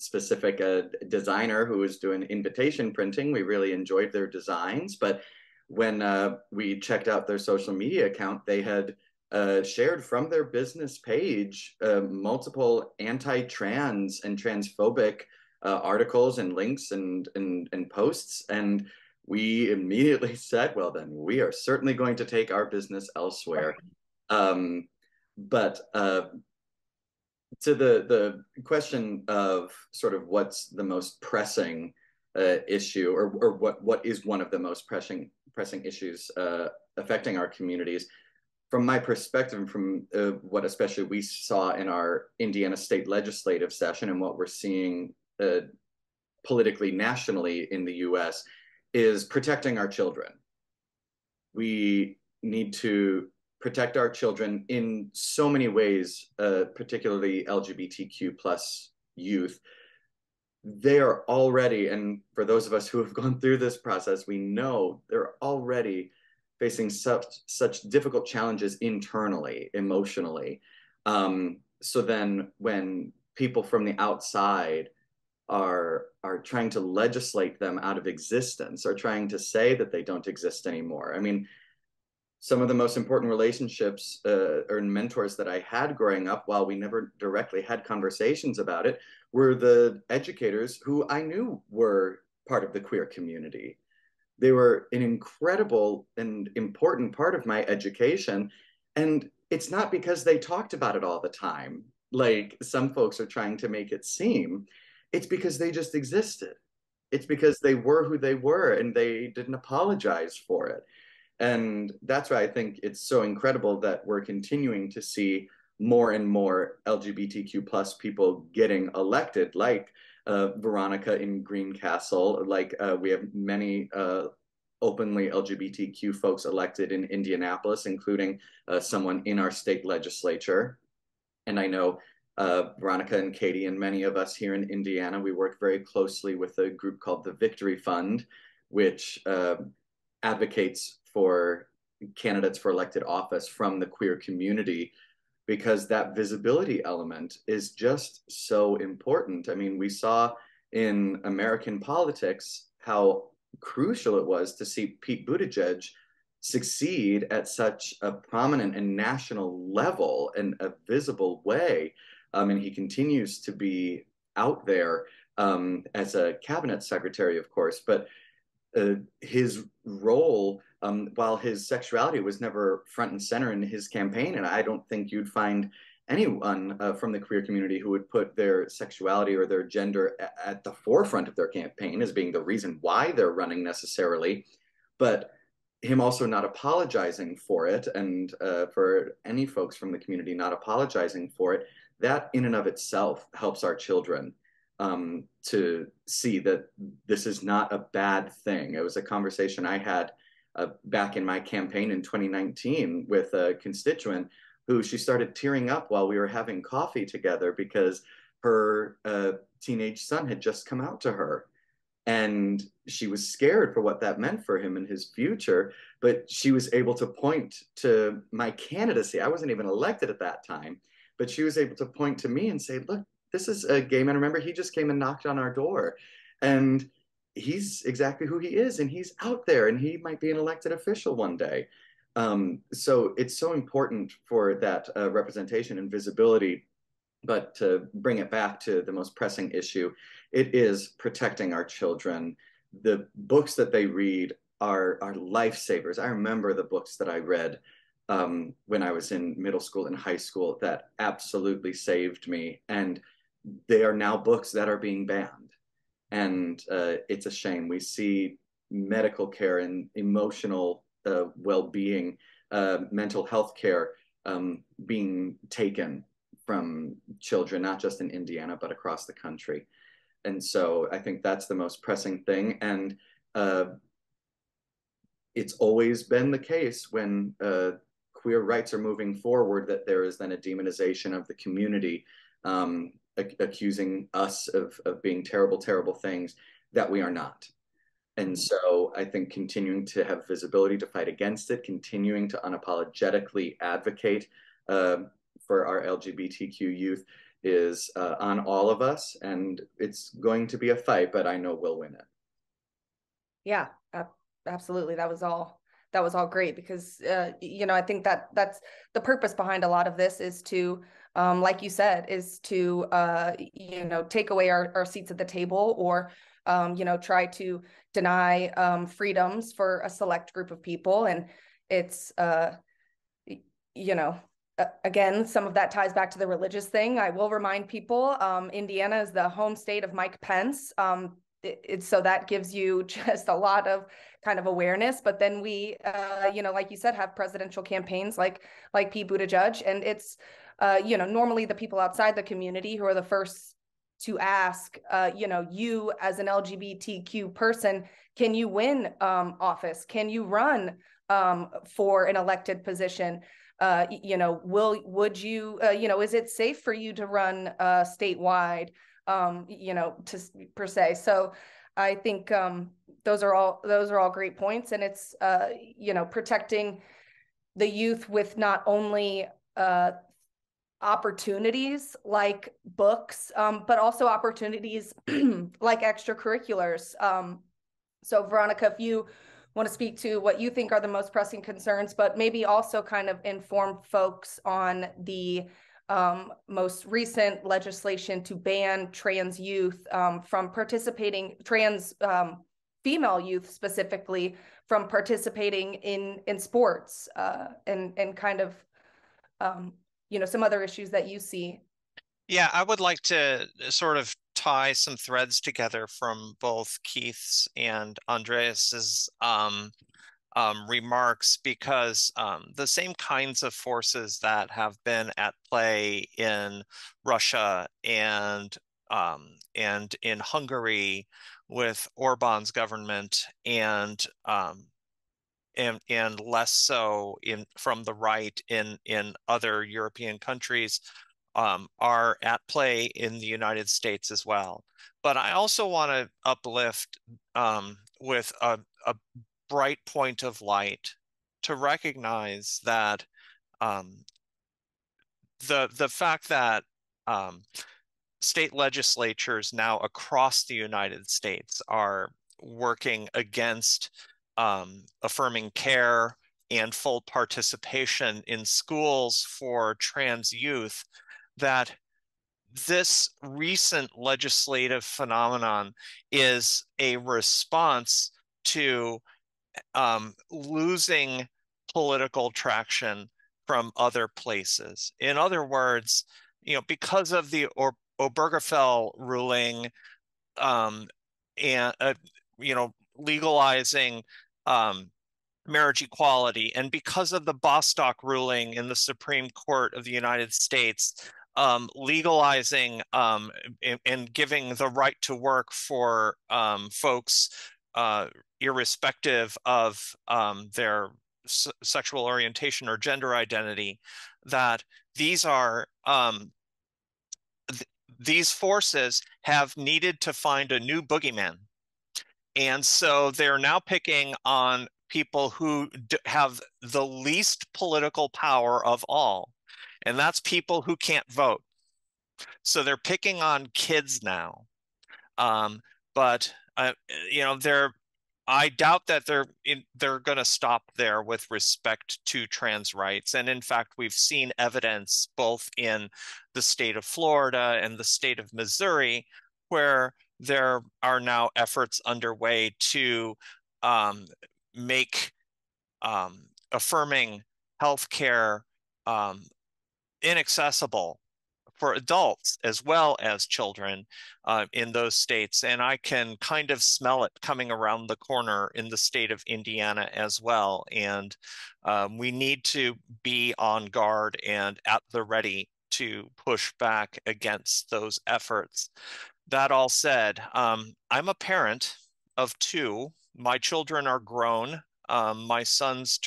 Specific designer who was doing invitation printing. We really enjoyed their designs, but when we checked out their social media account, they had shared from their business page multiple anti-trans and transphobic articles and links and posts. And we immediately said, well, then we are certainly going to take our business elsewhere. But to the question of sort of what's the most pressing issue, or what is one of the most pressing issues affecting our communities, from my perspective, and from what especially we saw in our Indiana state legislative session and what we're seeing politically nationally in the US, is protecting our children. We need to protect our children in so many ways, particularly LGBTQ plus youth. They are already, and for those of us who have gone through this process, we know they're already facing such difficult challenges internally, emotionally. So then when people from the outside are trying to legislate them out of existence, or trying to say that they don't exist anymore. I mean, some of the most important relationships or mentors that I had growing up, while we never directly had conversations about it, were the educators who I knew were part of the queer community. They were an incredible and important part of my education. And it's not because they talked about it all the time, like some folks are trying to make it seem. It's because they just existed. It's because they were who they were, and they didn't apologize for it. And that's why I think it's so incredible that we're continuing to see more and more LGBTQ plus people getting elected, like Veronica in Greencastle, like we have many openly LGBTQ folks elected in Indianapolis, including someone in our state legislature. And I know Veronica and Katie and many of us here in Indiana, we work very closely with a group called the Victory Fund, which advocates for candidates for elected office from the queer community, because that visibility element is just so important. I mean, we saw in American politics how crucial it was to see Pete Buttigieg succeed at such a prominent and national level in a visible way. And he continues to be out there as a cabinet secretary, of course, but his role, while his sexuality was never front and center in his campaign, and I don't think you'd find anyone from the queer community who would put their sexuality or their gender at the forefront of their campaign as being the reason why they're running necessarily, but him also not apologizing for it, and for any folks from the community not apologizing for it, that in and of itself helps our children to see that this is not a bad thing. It was a conversation I had back in my campaign in 2019 with a constituent who, she started tearing up while we were having coffee together because her teenage son had just come out to her. And she was scared for what that meant for him and his future, but she was able to point to my candidacy. I wasn't even elected at that time, but she was able to point to me and say, look, this is a gay man. Remember, he just came and knocked on our door. And he's exactly who he is, and he's out there, and he might be an elected official one day. So it's so important for that representation and visibility. But to bring it back to the most pressing issue, it is protecting our children. The books that they read are lifesavers. I remember the books that I read when I was in middle school and high school that absolutely saved me. And they are now books that are being banned. And it's a shame. We see medical care and emotional well-being, mental health care being taken from children, not just in Indiana, but across the country. And so I think that's the most pressing thing. And it's always been the case when queer rights are moving forward that there is then a demonization of the community, accusing us of being terrible, terrible things that we are not. And so I think continuing to have visibility to fight against it, continuing to unapologetically advocate for our LGBTQ youth is on all of us, and it's going to be a fight, but I know we'll win it. Yeah, absolutely. That was all great, because you know, I think that's the purpose behind a lot of this is to like you said, is to you know, take away our seats at the table, or you know, try to deny freedoms for a select group of people. And it's you know, again, some of that ties back to the religious thing. I will remind people, Indiana is the home state of Mike Pence. So that gives you just a lot of kind of awareness. But then we, you know, like you said, have presidential campaigns like Pete Buttigieg. And it's, you know, normally the people outside the community who are the first to ask, you know, you as an LGBTQ person, can you win office? Can you run for an elected position? You know, would you, you know, is it safe for you to run statewide, you know, per se? So I think those are all great points. And it's, you know, protecting the youth with not only opportunities like books, but also opportunities like extracurriculars. So Veronica, if you want to speak to what you think are the most pressing concerns, but maybe also kind of inform folks on the most recent legislation to ban trans youth from participating, trans female youth specifically, from participating in sports and kind of, you know, some other issues that you see. Yeah, I would like to sort of tie some threads together from both Keith's and Andreas's remarks, because the same kinds of forces that have been at play in Russia and in Hungary with Orban's government, and less so from the right in other European countries, are at play in the United States as well. But I also want to uplift with a bright point of light to recognize that the fact that state legislatures now across the United States are working against affirming care and full participation in schools for trans youth, that this recent legislative phenomenon is a response to losing political traction from other places. In other words, you know, because of the Obergefell ruling and you know, legalizing marriage equality, and because of the Bostock ruling in the Supreme Court of the United States, legalizing and giving the right to work for folks irrespective of their sexual orientation or gender identity, that these are these forces have needed to find a new boogeyman. And so they're now picking on people who have the least political power of all, and that's people who can't vote. So they're picking on kids now. But you know, I doubt that they're going to stop there with respect to trans rights. And in fact, we've seen evidence both in the state of Florida and the state of Missouri, where there are now efforts underway to make affirming healthcare inaccessible for adults as well as children in those states. And I can kind of smell it coming around the corner in the state of Indiana as well. And we need to be on guard and at the ready to push back against those efforts. That all said, I'm a parent of two. My children are grown. My twins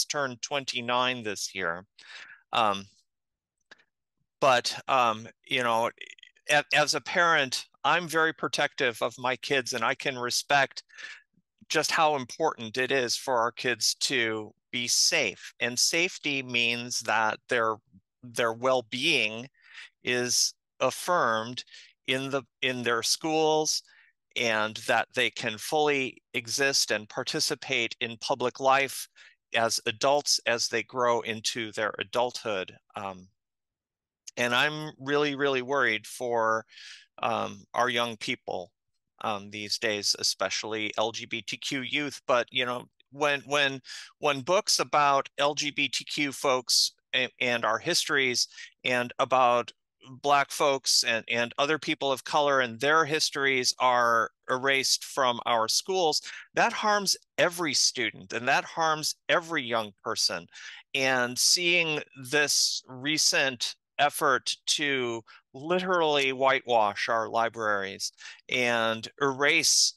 turned 29 this year. But, you know, as a parent, I'm very protective of my kids, and I can respect just how important it is for our kids to be safe. And safety means that their well-being is affirmed in their schools, and that they can fully exist and participate in public life as adults as they grow into their adulthood. And I'm really, really worried for our young people these days, especially LGBTQ youth. But you know, when books about LGBTQ folks and our histories, and about Black folks and other people of color and their histories are erased from our schools, that harms every student and that harms every young person. And seeing this recent effort to literally whitewash our libraries and erase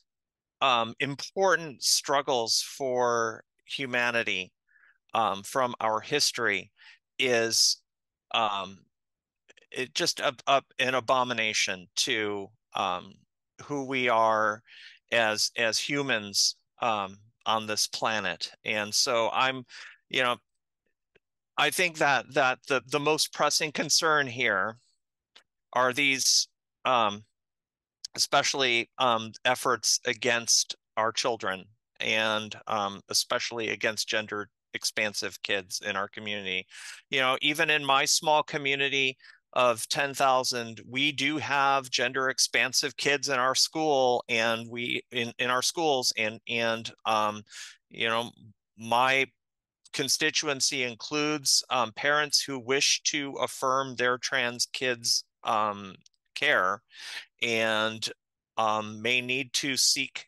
important struggles for humanity from our history is just an abomination to who we are as humans on this planet. And so you know, I think that the most pressing concern here are these especially efforts against our children, and especially against gender expansive kids in our community. You know, even in my small community of 10,000, we do have gender expansive kids in our school, and in our schools, and you know, my constituency includes parents who wish to affirm their trans kids' care, and may need to seek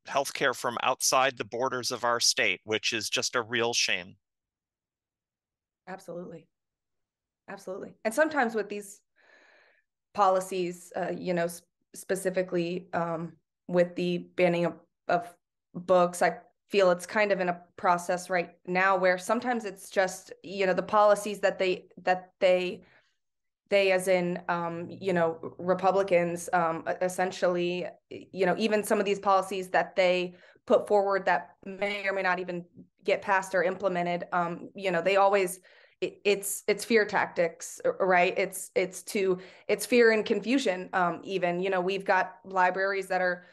healthcare from outside the borders of our state, which is just a real shame. Absolutely. Absolutely. And sometimes with these policies, you know, specifically with the banning of books, I feel it's kind of in a process right now where sometimes it's just, you know, the policies that they as in, you know, Republicans, essentially, you know, even some of these policies that they put forward that may or may not even get passed or implemented, you know, they always, it's fear tactics, right? It's fear and confusion. Even, you know, we've got libraries that are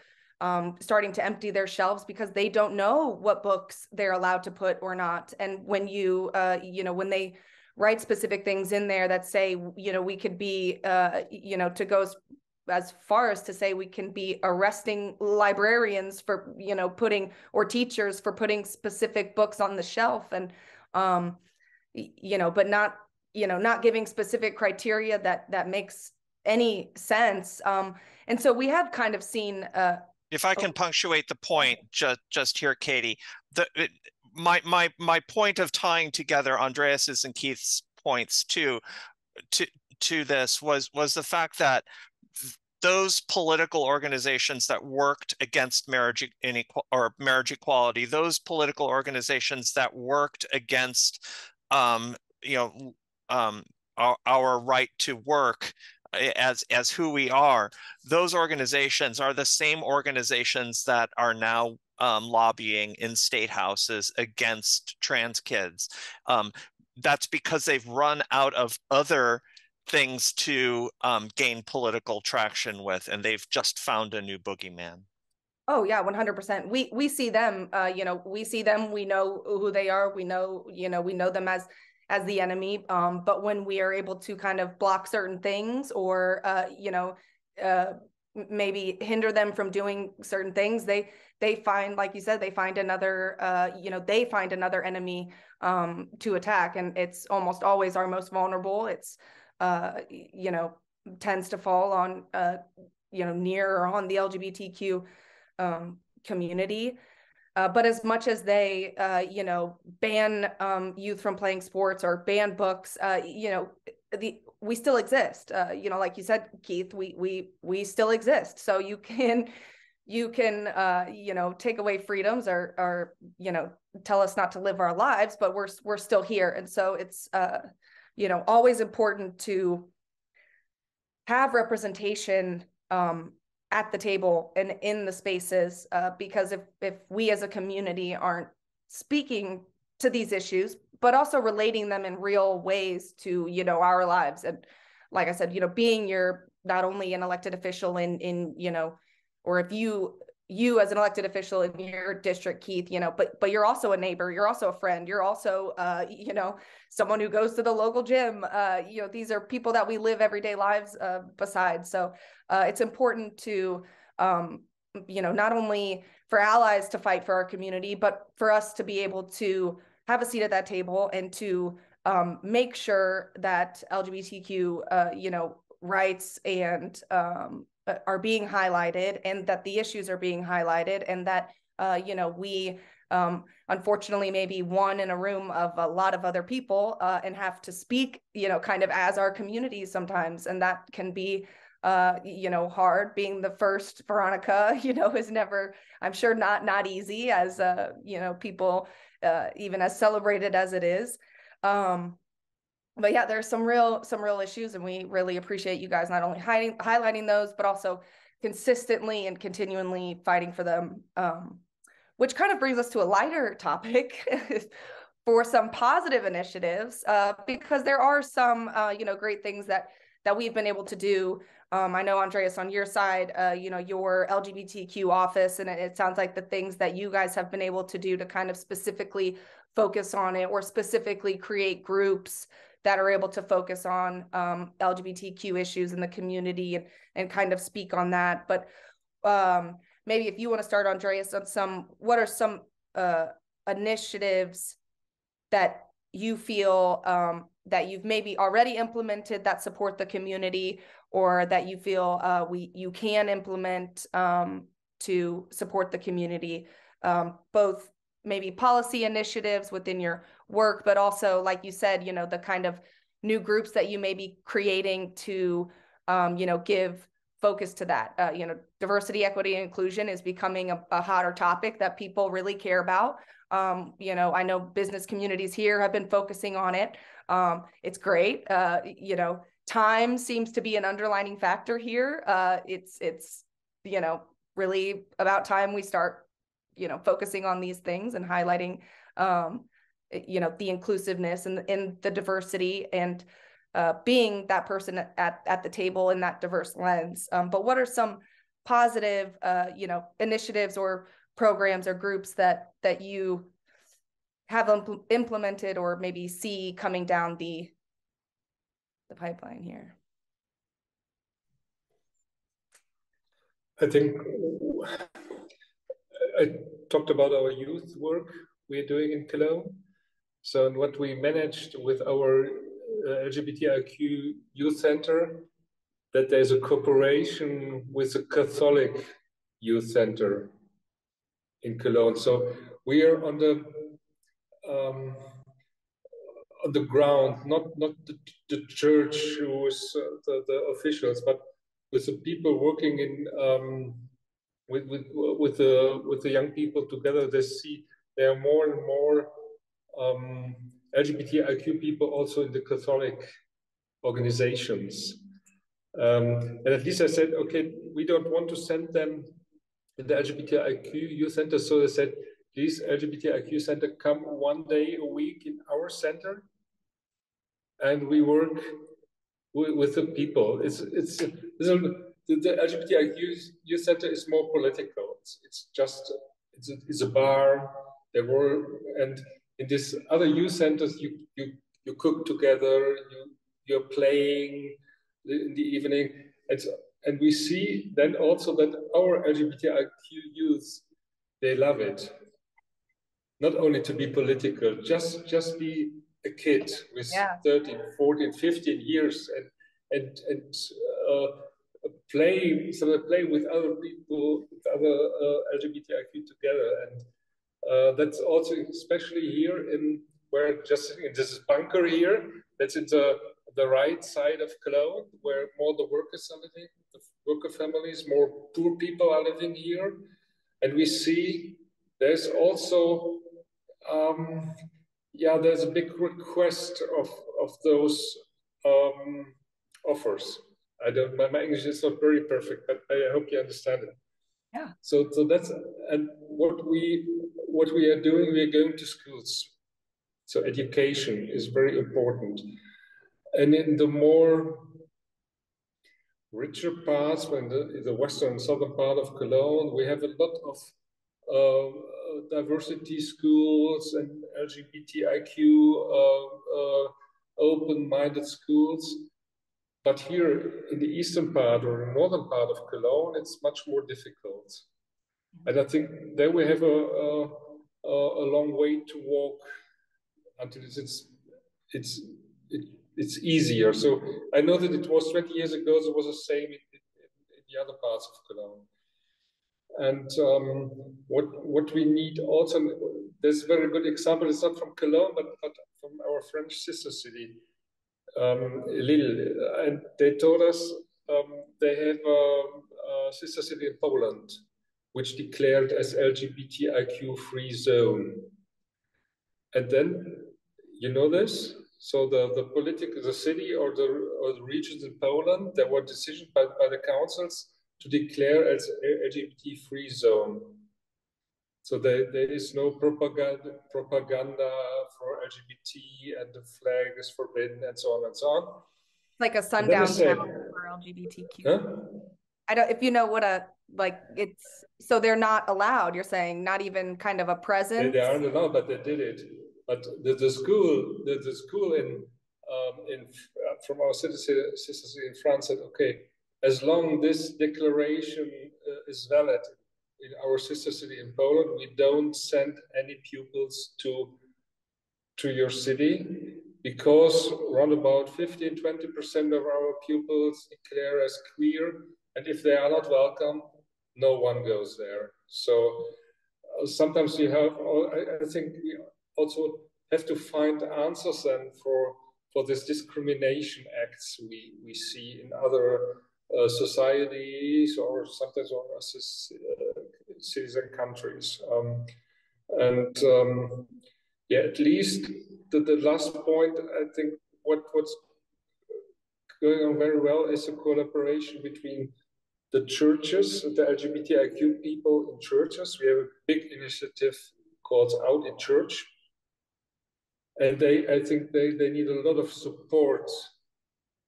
starting to empty their shelves because they don't know what books they're allowed to put or not. And when you know, when they write specific things in there that say, you know, we could be, you know, to go as far as to say we can be arresting librarians for, you know, or teachers for putting specific books on the shelf, and you know, but not, you know, not giving specific criteria that makes any sense. And so we have kind of seen. If I can punctuate the point just here, Katie, my point of tying together Andreas's and Keith's points to this was the fact that those political organizations that worked against marriage equality, those political organizations that worked against you know, our right to work as who we are, those organizations are the same organizations that are now lobbying in state houses against trans kids. That's because they've run out of other things to gain political traction with, and they've just found a new boogeyman. Oh yeah, 100%. We see them, we see them, we know who they are, we know them as the enemy. But when we are able to kind of block certain things or, maybe hinder them from doing certain things, they find, like you said, they find another, they find another enemy to attack. And it's almost always our most vulnerable. It's, tends to fall on, near or on the LGBTQ community. But as much as they, ban youth from playing sports or ban books, we still exist. Like you said, Keith, we still exist. So you can take away freedoms or tell us not to live our lives, but we're still here. And so it's always important to have representation at the table and in the spaces, because if we as a community aren't speaking to these issues, but also relating them in real ways to, our lives. And like I said, being not only an elected official in or if you as an elected official in your district, Keith, but you're also a neighbor, you're also a friend, you're also, someone who goes to the local gym, these are people that we live everyday lives beside. So it's important to, not only for allies to fight for our community, but for us to be able to have a seat at that table and to make sure that LGBTQ, rights and are being highlighted, and that the issues are being highlighted, and that we unfortunately may be one in a room of a lot of other people and have to speak kind of as our communities sometimes, and that can be hard. Being the first Veronica is never, I'm sure, not easy, as people even as celebrated as it is. But yeah, there's some real issues, and we really appreciate you guys not only highlighting those, but also consistently and continually fighting for them. Which kind of brings us to a lighter topic for some positive initiatives, because there are some great things that we've been able to do. I know, Andreas, on your side, your LGBTQ office, and it sounds like the things that you guys have been able to do to kind of specifically focus on it, or specifically create groups that are able to focus on LGBTQ issues in the community and kind of speak on that. But maybe if you want to start, Andreas, on what are some initiatives that you feel that you've maybe already implemented that support the community, or that you feel you can implement to support the community, both maybe policy initiatives within your work, but also, like you said, the kind of new groups that you may be creating to, give focus to that. Diversity, equity, and inclusion is becoming a hotter topic that people really care about. I know business communities here have been focusing on it. It's great. Time seems to be an underlining factor here. It's really about time we start focusing on these things and highlighting, the inclusiveness and the diversity, and being that person at the table in that diverse lens. But what are some positive, initiatives or programs or groups that you have implemented, or maybe see coming down the pipeline here? I think I talked about our youth work we're doing in Cologne. So what we managed with our LGBTIQ youth center, that there's a cooperation with a Catholic youth center in Cologne. So we are on the ground, not the church who is the officials, but with the people working in with the young people together. They see there are more and more LGBTIQ people also in the Catholic organizations. And at least I said, okay, we don't want to send them in the LGBTIQ youth center. So they said, please, LGBTIQ center, come one day a week in our center. And we work with the people. The LGBTIQ youth center is more political. It's a bar. And in this other youth centers, you cook together, you're playing in the evening, and we see then also that our LGBTIQ youth, they love it. Not only to be political, just be a kid with 13, 14, 15 years and play with other people, with other LGBTIQ together. And that's also especially here where just in this bunker here, that's in the right side of Cologne, where more the workers are living, the worker families, more poor people are living here. And we see there's also, there's a big request of those offers. My English is not very perfect, but I hope you understand it. Yeah. So that's, and what we are doing, we are going to schools. So education is very important. And in the more richer parts, in the western and southern part of Cologne, we have a lot of diversity schools and LGBTIQ open-minded schools. But here in the eastern part or the northern part of Cologne, it's much more difficult. And I think there we have a long way to walk until it's easier. So I know that it was 20 years ago, it was the same in the other parts of Cologne. And what we need also, there's a very good example, it's not from Cologne, but from our French sister city, Lille. And they told us they have a sister city in Poland, which declared as LGBTIQ free zone. And then, you know this? So the city or the regions in Poland, there were decisions by the councils to declare as LGBT free zone. So there is no propaganda for LGBT, and the flag is forbidden, and so on and so on. Like a sundown town for LGBTQ. Huh? I don't, if you know what so they're not allowed, you're saying, not even kind of a presence? They aren't allowed, but they did it. But the school from our sisters in France said, okay, as long this declaration is valid in our sister city in Poland, we don't send any pupils to your city, because around about 15-20% of our pupils declare as queer, and if they are not welcome, no one goes there. So sometimes you have, I think we also have to find answers then for this discrimination acts we see in other societies, or sometimes on cities and countries. At least the last point, I think what's going on very well is a collaboration between the churches, the LGBTIQ people in churches. We have a big initiative called Out in Church. And I think they need a lot of support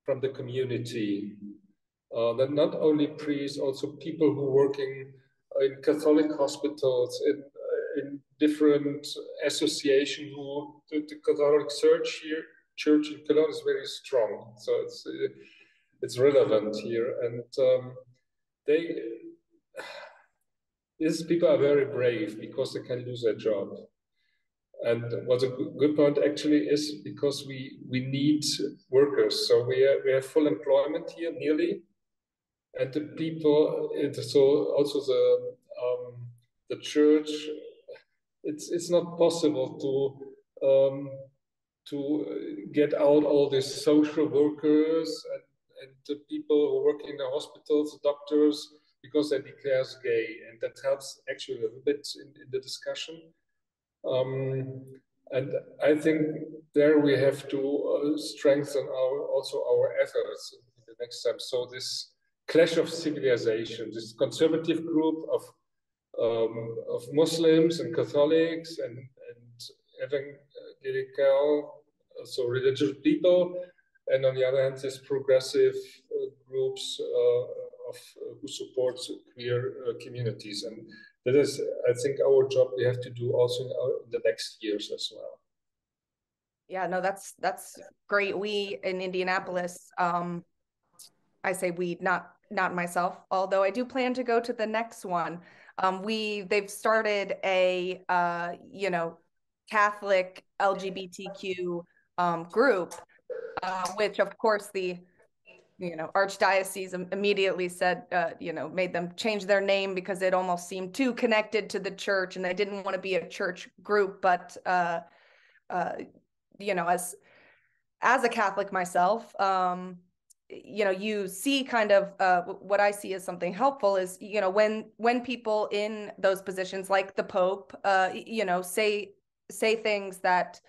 from the community. That not only priests, also people who are working in Catholic hospitals, in different associations. The Catholic Church in Cologne is very strong, so it's relevant here. And these people are very brave because they can lose their job. And what's a good point actually is because we need workers. So we have full employment here nearly, and the people. So also the church. It's not possible to get out all these social workers and the people who work in the hospitals, doctors, because they declare as gay, and that helps actually a little bit in the discussion. And I think there we have to strengthen our efforts in the next step. So this clash of civilization, this conservative group of Muslims and Catholics and evangelical, so religious people, and on the other hand, there's progressive groups who support queer communities. And that is, I think, our job we have to do also in the next years as well. Yeah, no, that's great. We in Indianapolis, I say we, not myself, although I do plan to go to the next one. They've started a Catholic LGBTQ group, which of course the Archdiocese immediately said, made them change their name because it almost seemed too connected to the church, and they didn't want to be a church group. But as a Catholic myself, you see kind of what I see as something helpful is, when people in those positions like the Pope, say things that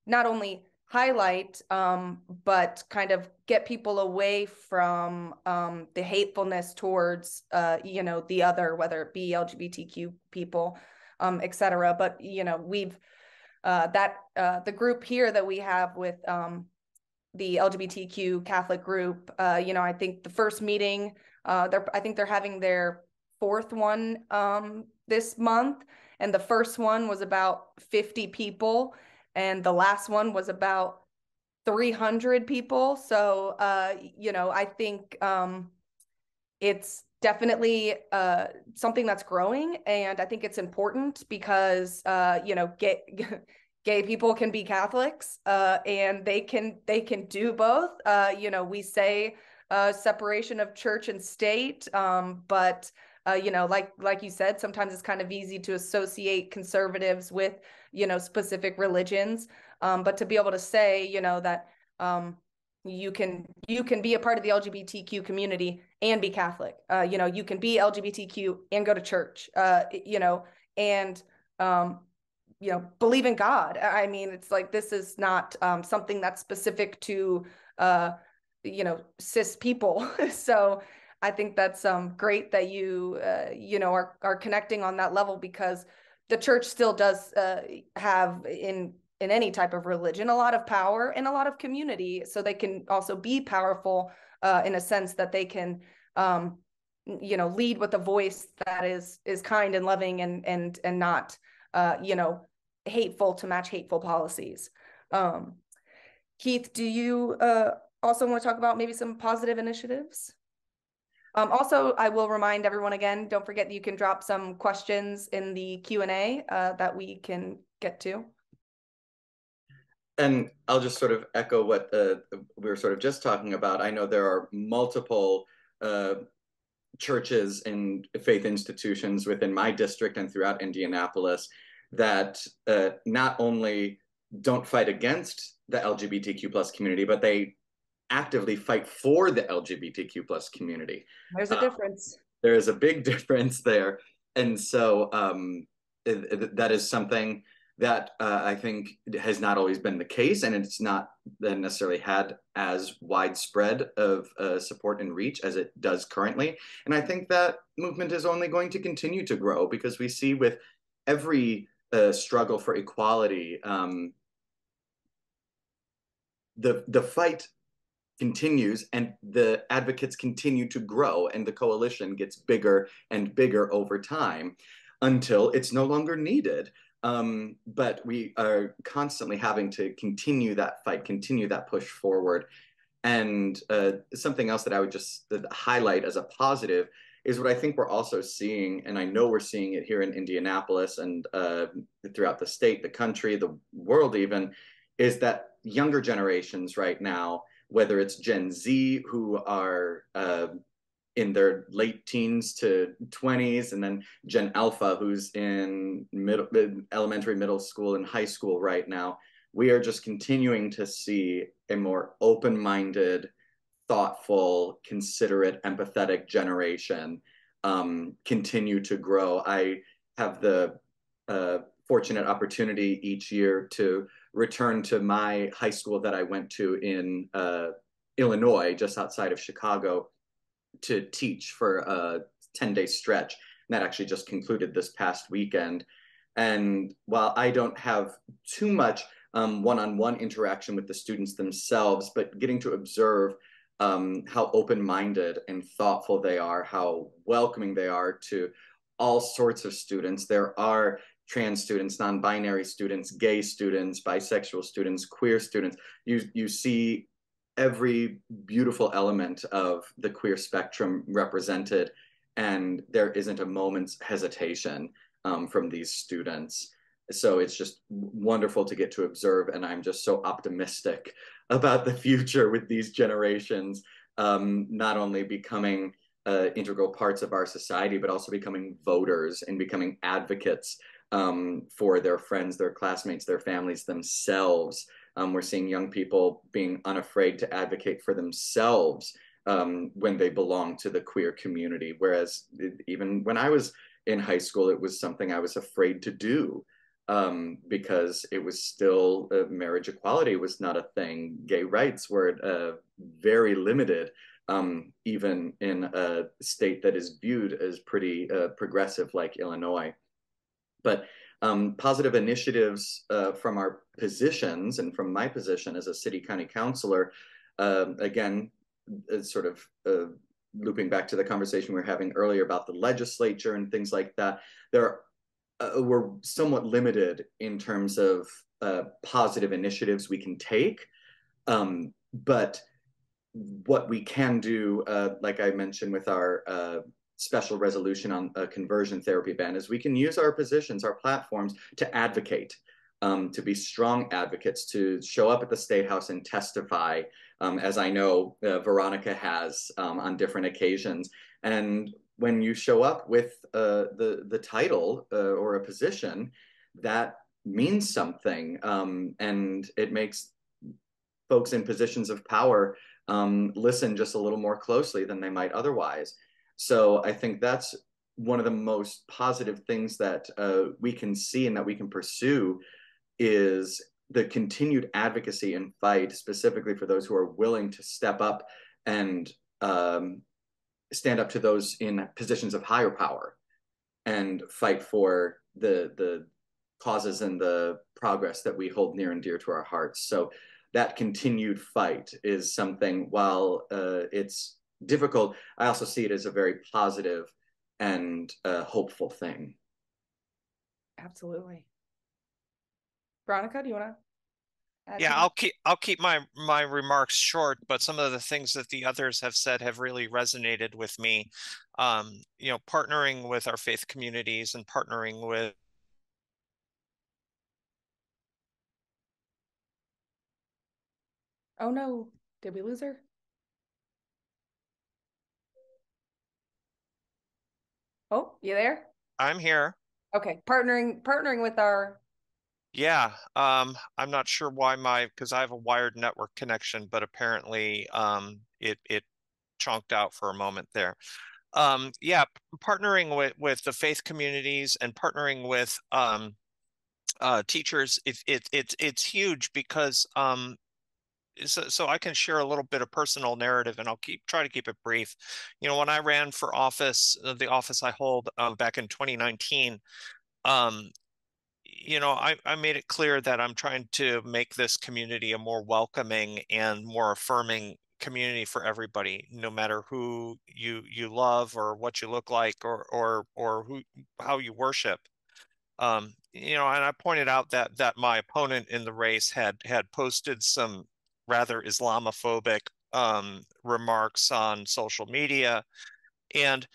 not only highlight, but kind of get people away from the hatefulness towards, the other, whether it be LGBTQ people, et cetera. But, we've the group here that we have with the LGBTQ Catholic group, I think the first meeting, I think they're having their 4th one this month, and the first one was about 50 people, and the last one was about 300 people. So, I think it's definitely something that's growing, and I think it's important because, gay people can be Catholics, and they can do both. We say separation of church and state, but like you said, sometimes it's kind of easy to associate conservatives with specific religions, but to be able to say that you can be a part of the LGBTQ community and be Catholic. You can be LGBTQ and go to church. And believe in God. I mean, it's like, this is not something that's specific to, cis people. So I think that's great that you, are connecting on that level, because the church still does have in any type of religion a lot of power and a lot of community. So they can also be powerful in a sense that they can, lead with a voice that is kind and loving and not, hateful to match hateful policies. Keith, do you also want to talk about maybe some positive initiatives? Also, I will remind everyone again, don't forget that you can drop some questions in the Q&A that we can get to. And I'll just sort of echo what we were sort of just talking about. I know there are multiple churches and faith institutions within my district and throughout Indianapolis that not only don't fight against the LGBTQ plus community, but they actively fight for the LGBTQ plus community. There's a difference. There is a big difference there. And so that is something that I think has not always been the case, and it's not necessarily had as widespread of support and reach as it does currently. And I think that movement is only going to continue to grow, because we see with every struggle for equality, the fight continues and the advocates continue to grow, and the coalition gets bigger and bigger over time until it's no longer needed. But we are constantly having to continue that fight, continue that push forward. And something else that I would just highlight as a positive is what I think we're also seeing, and I know we're seeing it here in Indianapolis and throughout the state, the country, the world even, is that younger generations right now, whether it's Gen Z, who are in their late teens to 20s, and then Gen Alpha, who's in elementary, middle school, and high school right now, we are just continuing to see a more open-minded, thoughtful, considerate, empathetic generation continue to grow. I have the fortunate opportunity each year to return to my high school that I went to in Illinois, just outside of Chicago, to teach for a 10-day stretch. And that actually just concluded this past weekend. And while I don't have too much one-on-one interaction with the students themselves, but getting to observe how open-minded and thoughtful they are, how welcoming they are to all sorts of students. There are trans students, non-binary students, gay students, bisexual students, queer students. You see every beautiful element of the queer spectrum represented, and there isn't a moment's hesitation from these students. So it's just wonderful to get to observe, and I'm just so optimistic about the future with these generations, not only becoming integral parts of our society, but also becoming voters and becoming advocates for their friends, their classmates, their families, themselves. We're seeing young people being unafraid to advocate for themselves when they belong to the queer community. Whereas even when I was in high school, it was something I was afraid to do because it was still marriage equality was not a thing. Gay rights were very limited, even in a state that is viewed as pretty progressive like Illinois. But positive initiatives from our positions and from my position as a city county councilor, again, sort of looping back to the conversation we were having earlier about the legislature and things like that, we're somewhat limited in terms of positive initiatives we can take. But what we can do, like I mentioned with our special resolution on a conversion therapy ban, is we can use our positions, our platforms to advocate, to be strong advocates, to show up at the State House and testify, as I know Veronica has on different occasions. And when you show up with the title or a position, that means something, and it makes folks in positions of power listen just a little more closely than they might otherwise. So I think that's one of the most positive things that we can see and that we can pursue is the continued advocacy and fight, specifically for those who are willing to step up and stand up to those in positions of higher power and fight for the causes and the progress that we hold near and dear to our hearts. So that continued fight is something, while it's difficult, I also see it as a very positive and hopeful thing. Absolutely. Veronica, do you want to add? Yeah, I'll keep my remarks short, but some of the things that the others have said have really resonated with me. You know, partnering with our faith communities and partnering with Oh no, did we lose her? Oh, you there? I'm here. Okay, partnering with our. Yeah, I'm not sure why because I have a wired network connection, but apparently it chunked out for a moment there. Yeah, partnering with the faith communities and partnering with teachers, it's huge because so I can share a little bit of personal narrative, and I'll try to keep it brief. You know, when I ran for office, the office I hold back in 2019, you know, I made it clear that I'm trying to make this community a more welcoming and more affirming community for everybody, no matter who you love or what you look like or how you worship. You know, and I pointed out that my opponent in the race had posted some rather Islamophobic remarks on social media, and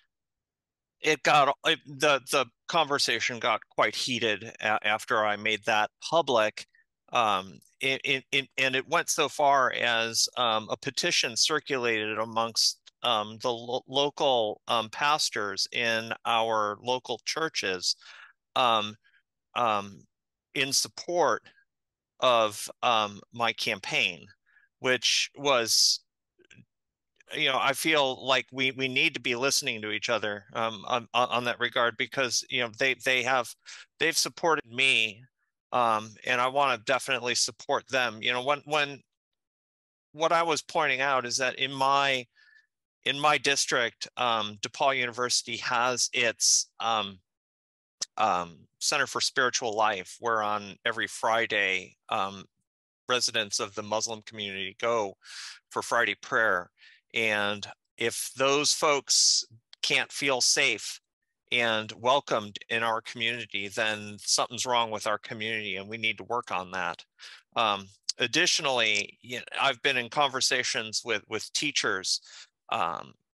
the conversation got quite heated after I made that public. And it went so far as a petition circulated amongst the local pastors in our local churches um, in support of my campaign, which was, you know, I feel like we need to be listening to each other on that regard, because, you know, they've supported me, and I want to definitely support them. You know, when what I was pointing out is that in my district, DePaul University has its Center for Spiritual Life, where on every Friday, residents of the Muslim community go for Friday prayer. And if those folks can't feel safe and welcomed in our community, then something's wrong with our community, and we need to work on that. Additionally, I've been in conversations with teachers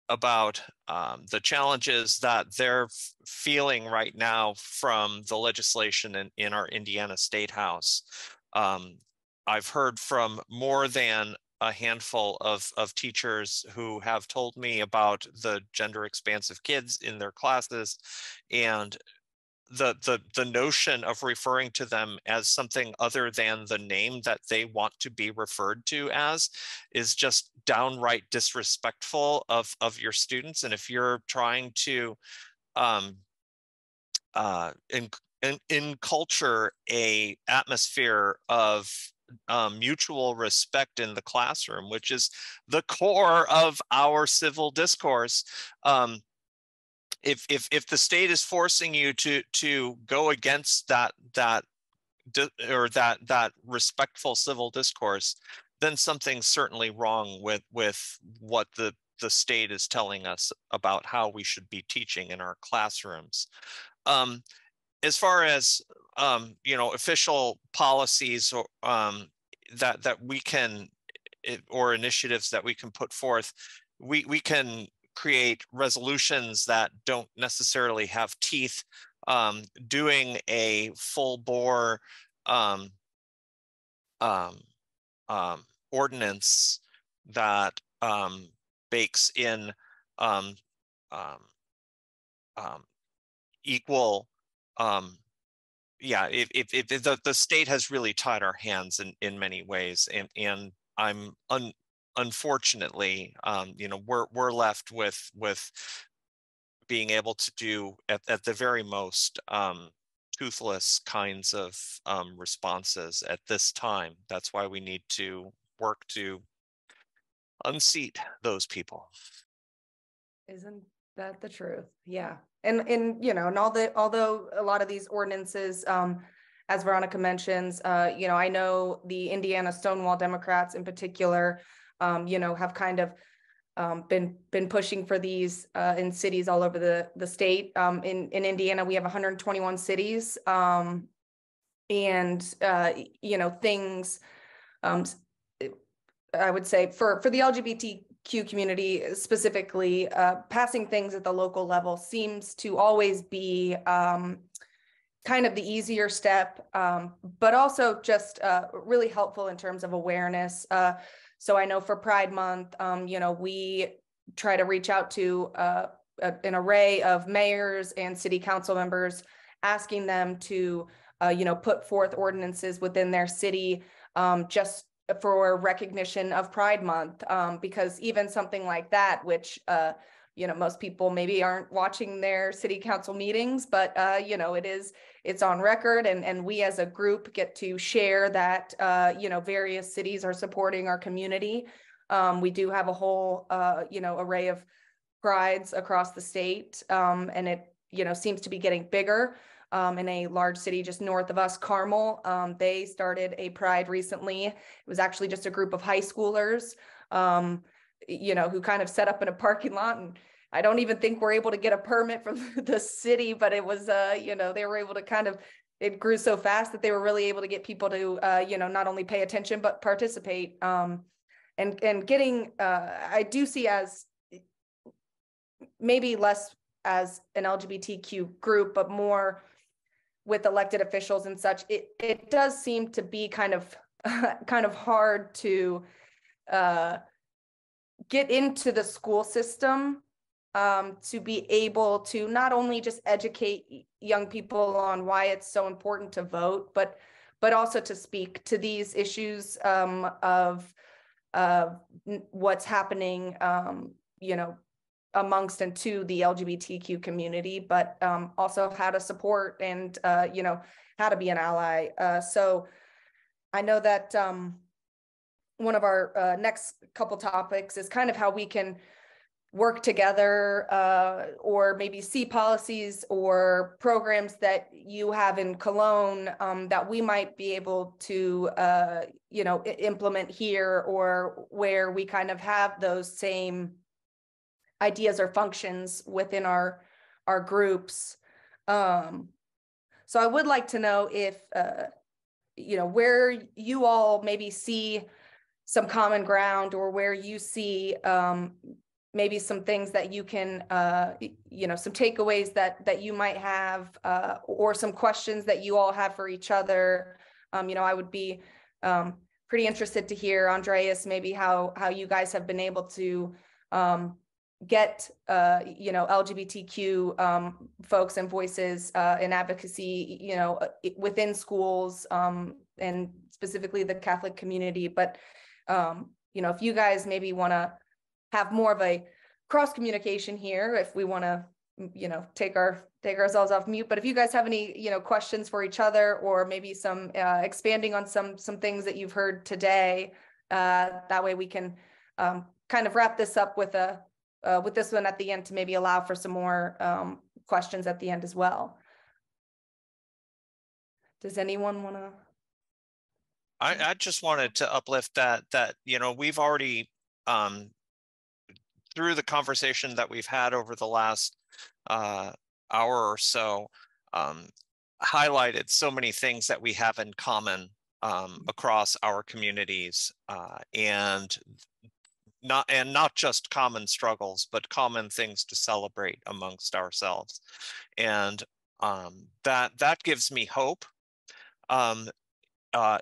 about the challenges that they're feeling right now from the legislation in our Indiana State House. I've heard from more than a handful of teachers who have told me about the gender expansive kids in their classes, and the notion of referring to them as something other than the name that they want to be referred to as is just downright disrespectful of your students. And if you're trying to culture a atmosphere of mutual respect in the classroom, which is the core of our civil discourse, if the state is forcing you to go against that respectful civil discourse, then something's certainly wrong with what the state is telling us about how we should be teaching in our classrooms. As far as official policies or that we can, or initiatives that we can put forth, we can create resolutions that don't necessarily have teeth. Doing a full bore ordinance that bakes in equal, if the state has really tied our hands in many ways, and I'm unfortunately, we're left with being able to do at the very most toothless kinds of responses at this time. That's why we need to work to unseat those people. Isn't that the truth? Yeah. And although a lot of these ordinances, as Veronica mentions, I know the Indiana Stonewall Democrats in particular, have kind of been pushing for these in cities all over the state. In Indiana, we have 121 cities, and things. I would say for the LGBTQ community specifically, passing things at the local level seems to always be kind of the easier step, but also just really helpful in terms of awareness. So I know for Pride Month, we try to reach out to an array of mayors and city council members, asking them to, put forth ordinances within their city just for recognition of Pride Month, because even something like that, which, most people maybe aren't watching their city council meetings, but, it's on record, and we as a group get to share that, various cities are supporting our community. We do have a whole, array of prides across the state, and it, seems to be getting bigger. In a large city just north of us, Carmel, they started a pride recently. It was actually just a group of high schoolers, who kind of set up in a parking lot, and I don't even think we're able to get a permit from the city, but it was, they were able to it grew so fast that they were really able to get people to, not only pay attention, but participate. And getting, I do see as maybe less as an LGBTQ group, but more with elected officials and such, it does seem to be kind of hard to get into the school system to be able to not only just educate young people on why it's so important to vote, but also to speak to these issues of what's happening, amongst and to the LGBTQ community, but also how to support and, how to be an ally. So I know that one of our next couple topics is kind of how we can work together or maybe see policies or programs that you have in Cologne that we might be able to, you know, implement here, or where we kind of have those same ideas or functions within our groups. So I would like to know if, you know, where you all maybe see some common ground, or where you see maybe some things that you can, you know, some takeaways that you might have, or some questions that you all have for each other. You know, I would be pretty interested to hear, Andreas, maybe how you guys have been able to get, you know, LGBTQ folks and voices in advocacy, you know, within schools and specifically the Catholic community. But, you know, if you guys maybe want to have more of a cross communication here, if we want to, you know, take ourselves off mute. But if you guys have any, you know, questions for each other, or maybe some expanding on some things that you've heard today, that way we can kind of wrap this up with this one at the end, to maybe allow for some more questions at the end as well. Does anyone want to? I just wanted to uplift that you know, we've already through the conversation that we've had over the last hour or so, highlighted so many things that we have in common across our communities, and not just common struggles, but common things to celebrate amongst ourselves, and that gives me hope,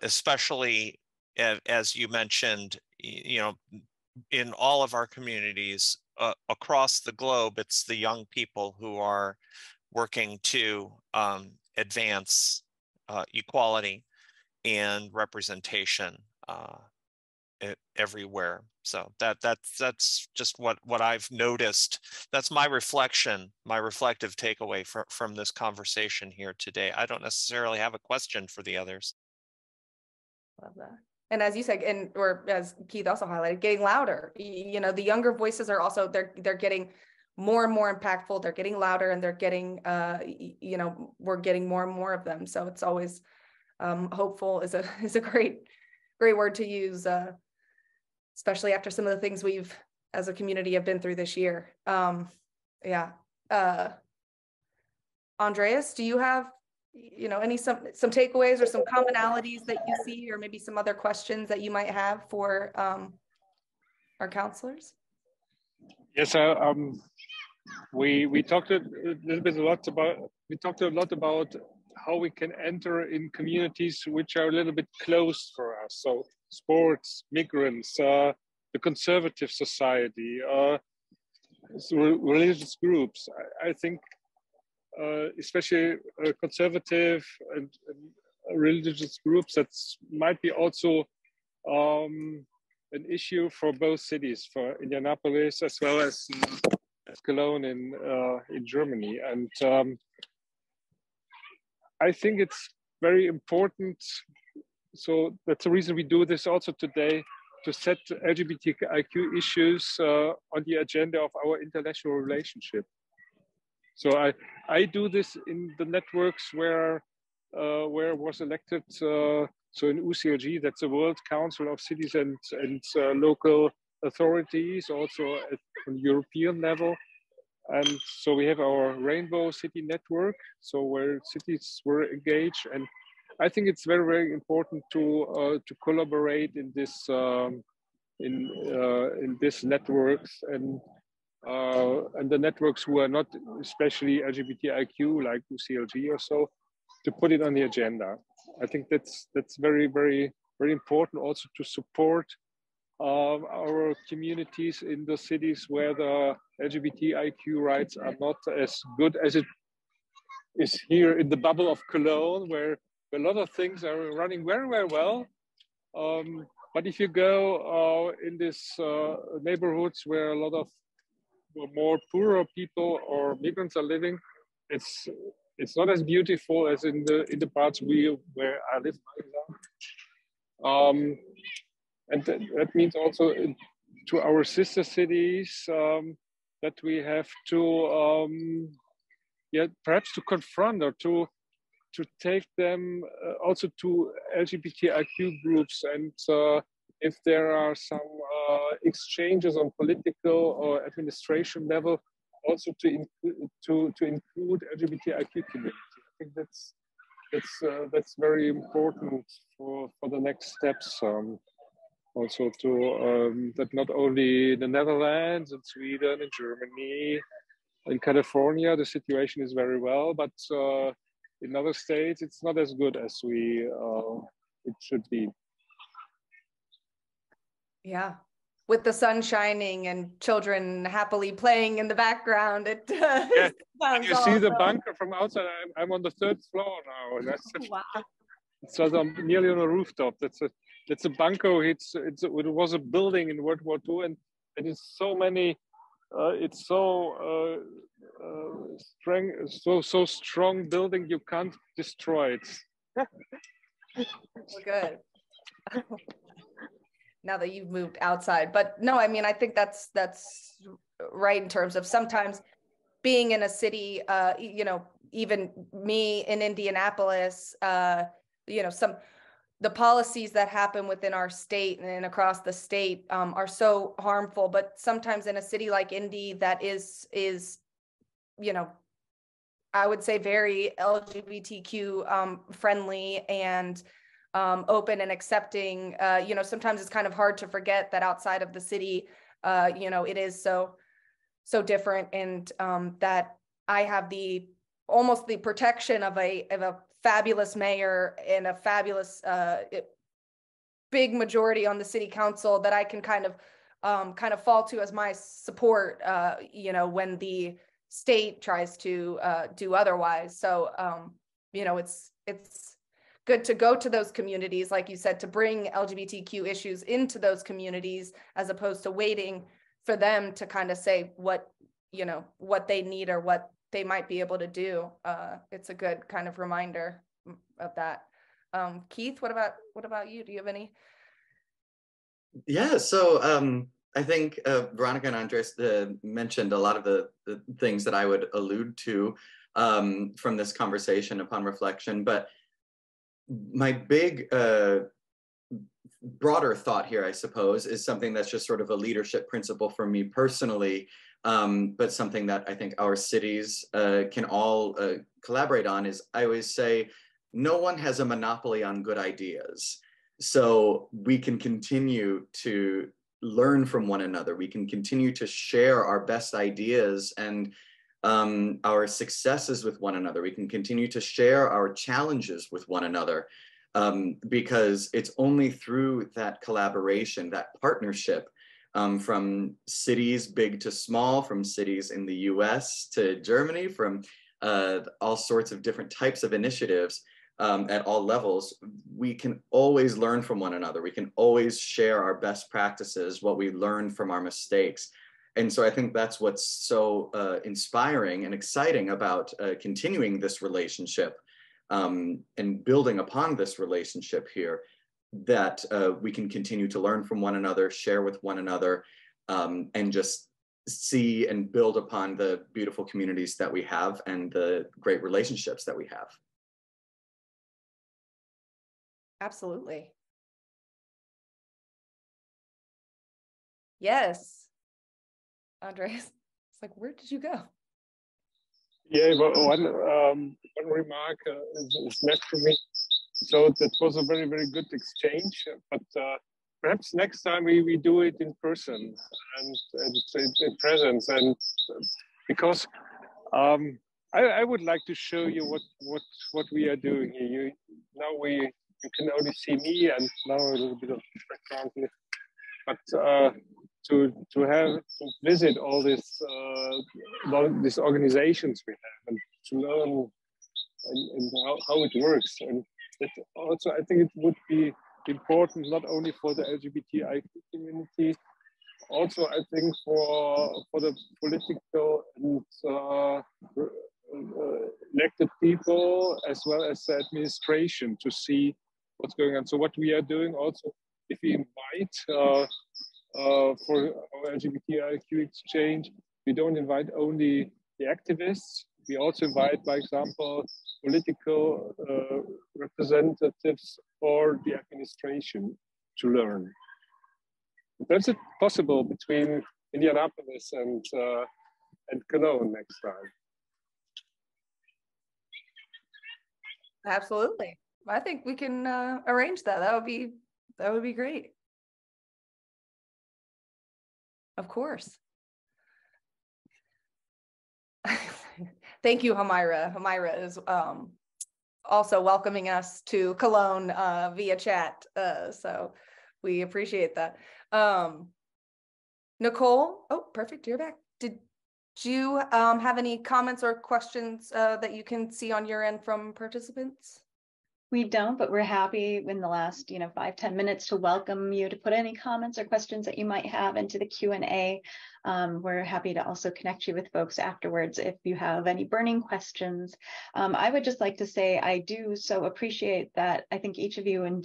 especially as you mentioned, you know, in all of our communities across the globe. It's the young people who are working to advance equality and representation everywhere. So that's just what I've noticed. That's my reflection, my reflective takeaway from this conversation here today. I don't necessarily have a question for the others. Love that. And as you said, or as Keith also highlighted, getting louder. You know, the younger voices are also, they're getting more and more impactful. They're getting louder, and they're getting, you know, we're getting more and more of them. So it's always hopeful is a great word to use, especially after some of the things we've, as a community, have been through this year. Yeah. Andreas, do you have, you know, some takeaways or some commonalities that you see, or maybe some other questions that you might have for our counselors? Yes, we talked a lot about how we can enter in communities which are a little bit closed for us. So sports, migrants, the conservative society, religious groups. I think especially conservative and religious groups, that might be also an issue for both cities, for Indianapolis as well as Cologne in Germany. And I think it's very important. So that's the reason we do this also today, to set LGBTIQ issues on the agenda of our international relationship. So I do this in the networks where I was elected. So in UCLG, that's the World Council of Cities and Local Authorities, also on European level. And so we have our Rainbow City Network, so where cities were engaged. And I think it's very, very important to collaborate in this networks and the networks who are not especially LGBTIQ, like UCLG or so, to put it on the agenda. I think that's very, very, very important also to support our communities in the cities where the LGBTIQ rights are not as good as it is here in the bubble of Cologne, where a lot of things are running very, very well. But if you go in these neighborhoods where a lot of more poorer people or migrants are living, it's not as beautiful as in the parts where I live. And that means also to our sister cities, that we have to, perhaps to confront or to take them also to LGBTIQ groups, and if there are some exchanges on political or administration level, also to include LGBTIQ community. I think that's very important for the next steps. Also to that not only the Netherlands and Sweden and Germany and California the situation is very well, but in other states it's not as good as it should be. Yeah, with the sun shining and children happily playing in the background, it yeah. And you see the bunker from outside. I'm on the 3rd floor now. And wow. So I'm nearly on a rooftop. That's a bunker. It was a building in World War II, and it is so many. It's so strong building. You can't destroy it. Good. Now that you've moved outside, but no, I mean, I think that's right in terms of sometimes being in a city. You know, even me in Indianapolis. You know, the policies that happen within our state and across the state are so harmful, but sometimes in a city like Indy that is, you know, I would say very LGBTQ friendly and open and accepting, you know, sometimes it's kind of hard to forget that outside of the city, you know, it is so different, and that I have almost the protection of a fabulous mayor and a fabulous big majority on the city council that I can kind of fall to as my support, you know, when the state tries to do otherwise. So, you know, it's good to go to those communities, like you said, to bring LGBTQ issues into those communities, as opposed to waiting for them to kind of say what, you know, what they need or what they might be able to do. It's a good kind of reminder of that. Keith, what about you? Do you have any? Yeah, so I think Veronica and Andres mentioned a lot of the things that I would allude to from this conversation upon reflection, but my big broader thought here, I suppose, is something that's just sort of a leadership principle for me personally, but something that I think our cities can all collaborate on. Is I always say, no one has a monopoly on good ideas. So we can continue to learn from one another. We can continue to share our best ideas and our successes with one another. We can continue to share our challenges with one another, because it's only through that collaboration, that partnership, from cities big to small, from cities in the US to Germany, from all sorts of different types of initiatives at all levels, we can always learn from one another. We can always share our best practices, what we learned from our mistakes. And so I think that's what's so inspiring and exciting about continuing this relationship and building upon this relationship here, that we can continue to learn from one another, share with one another, and just see and build upon the beautiful communities that we have and the great relationships that we have. Absolutely. Yes. Andres, it's like, where did you go? Yeah, but one remark is left for me. So that was a very, very good exchange, but perhaps next time we do it in person and in presence, and because I would like to show you what we are doing here. You can only see me and now a little bit of background here, but to visit all these organizations we have and to learn and how it works, and it also I think it would be important not only for the LGBTIQ community, also I think for the political and elected people as well as the administration to see what's going on. So what we are doing also, if we invite for our LGBTIQ exchange, we don't invite only the activists, we also invite, by example, political representatives or the administration to learn. That's it possible between Indianapolis and Cologne next time. Absolutely. I think we can arrange that. That would be great. Of course. Thank you, Humaira. Humaira is also welcoming us to Cologne via chat. So we appreciate that. Nicole, oh, perfect, you're back. Did you have any comments or questions that you can see on your end from participants? We don't, but we're happy in the last 5-10 minutes to welcome you to put any comments or questions that you might have into the Q&A. We're happy to also connect you with folks afterwards if you have any burning questions. I would just like to say I do so appreciate that I think each of you in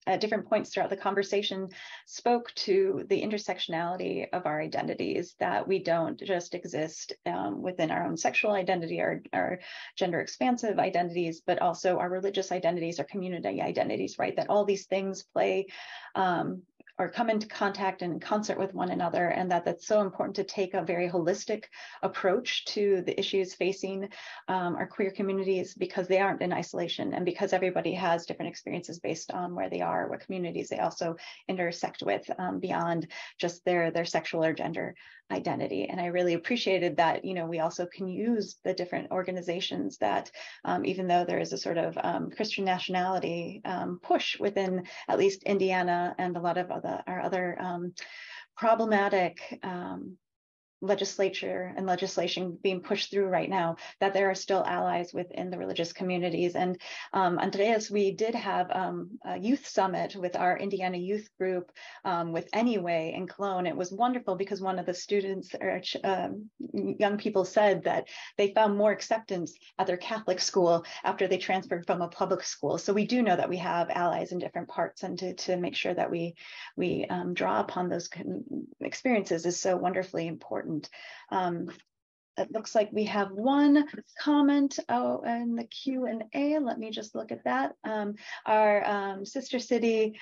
at different points throughout the conversation spoke to the intersectionality of our identities, that we don't just exist within our own sexual identity, our gender expansive identities, but also our religious identities, our community identities, right? That all these things play or come into contact and in concert with one another, and that's so important to take a very holistic approach to the issues facing our queer communities, because they aren't in isolation, and because everybody has different experiences based on where they are, what communities they also intersect with beyond just their sexual or gender identity. And I really appreciated that, we also can use the different organizations that, even though there is a sort of Christian nationality push within at least Indiana and a lot of our other problematic legislature and legislation being pushed through right now, that there are still allies within the religious communities. And Andreas, we did have a youth summit with our Indiana youth group with Anyway in Cologne. It was wonderful because one of the students or young people said that they found more acceptance at their Catholic school after they transferred from a public school. So we do know that we have allies in different parts, and to make sure that we draw upon those experiences is so wonderfully important. It looks like we have one comment in the Q&A. Let me just look at that. Our sister city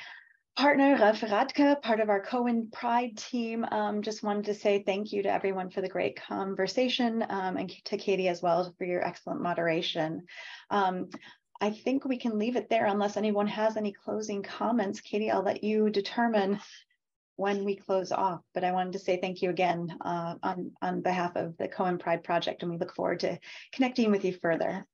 partner, Radke, part of our Cohen Pride team, just wanted to say thank you to everyone for the great conversation, and to Katie as well for your excellent moderation. I think we can leave it there unless anyone has any closing comments. Katie, I'll let you determine when we close off, but I wanted to say thank you again on behalf of the Cohen Pride Project, and we look forward to connecting with you further.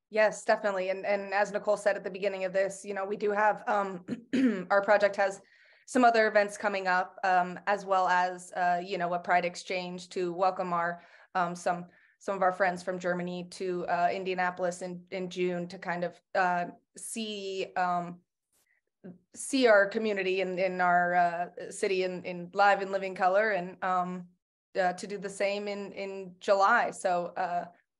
Yes, definitely. And as Nicole said at the beginning of this, we do have, our project has some other events coming up, as well as, a Pride Exchange to welcome our, some of our friends from Germany to Indianapolis in June to kind of see our community in our city in live and living color, and to do the same in July. So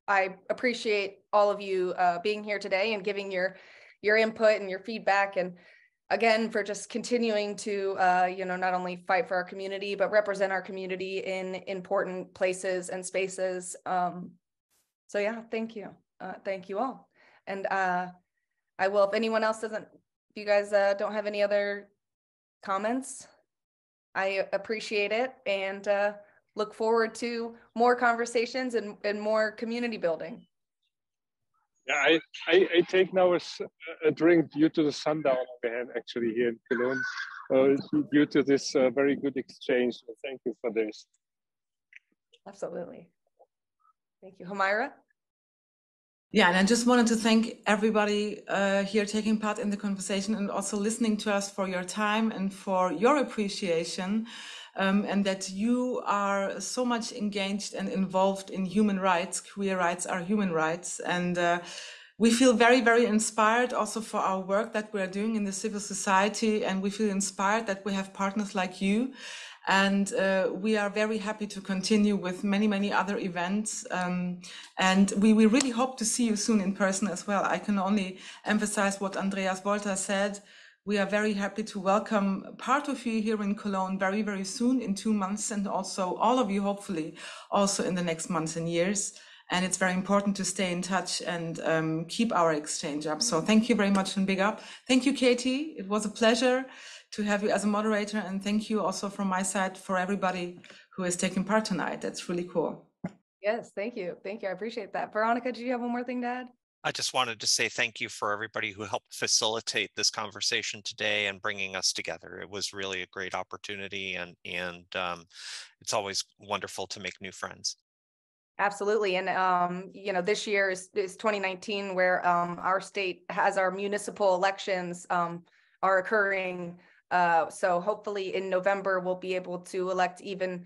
I appreciate all of you being here today and giving your input and your feedback, and again for just continuing to not only fight for our community but represent our community in important places and spaces. So yeah, thank you all. And I will, if anyone else doesn't, if you guys don't have any other comments, I appreciate it, and look forward to more conversations and more community building. Yeah, I take now a drink due to the sundown we had actually here in Cologne, due to this very good exchange. So thank you for this. Absolutely. Thank you. Humaira? Yeah, and I just wanted to thank everybody here taking part in the conversation and also listening to us for your time and for your appreciation, and that you are so much engaged and involved in human rights. Queer rights are human rights. And we feel very, very inspired also for our work that we are doing in the civil society. And we feel inspired that we have partners like you. And we are very happy to continue with many, many other events. And we really hope to see you soon in person as well. I can only emphasize what Andreas Wolter said. We are very happy to welcome part of you here in Cologne very, very soon, in 2 months, and also all of you, hopefully, also in the next months and years. And it's very important to stay in touch and keep our exchange up. So thank you very much and big up. Thank you, Katie. It was a pleasure to have you as a moderator. And thank you also from my side for everybody who is taking part tonight. That's really cool. Yes, thank you. Thank you. I appreciate that. Veronica, do you have one more thing to add? I just wanted to say thank you for everybody who helped facilitate this conversation today and bringing us together. It was really a great opportunity, and it's always wonderful to make new friends. Absolutely. And, you know, this year is 2019, where our state has our municipal elections are occurring. So hopefully in November, we'll be able to elect even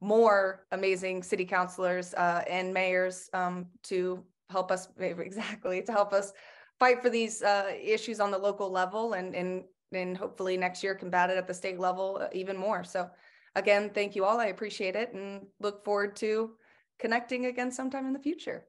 more amazing city councilors and mayors to help us fight for these issues on the local level, and hopefully next year combat it at the state level even more. So again, thank you all. I appreciate it and look forward to connecting again sometime in the future.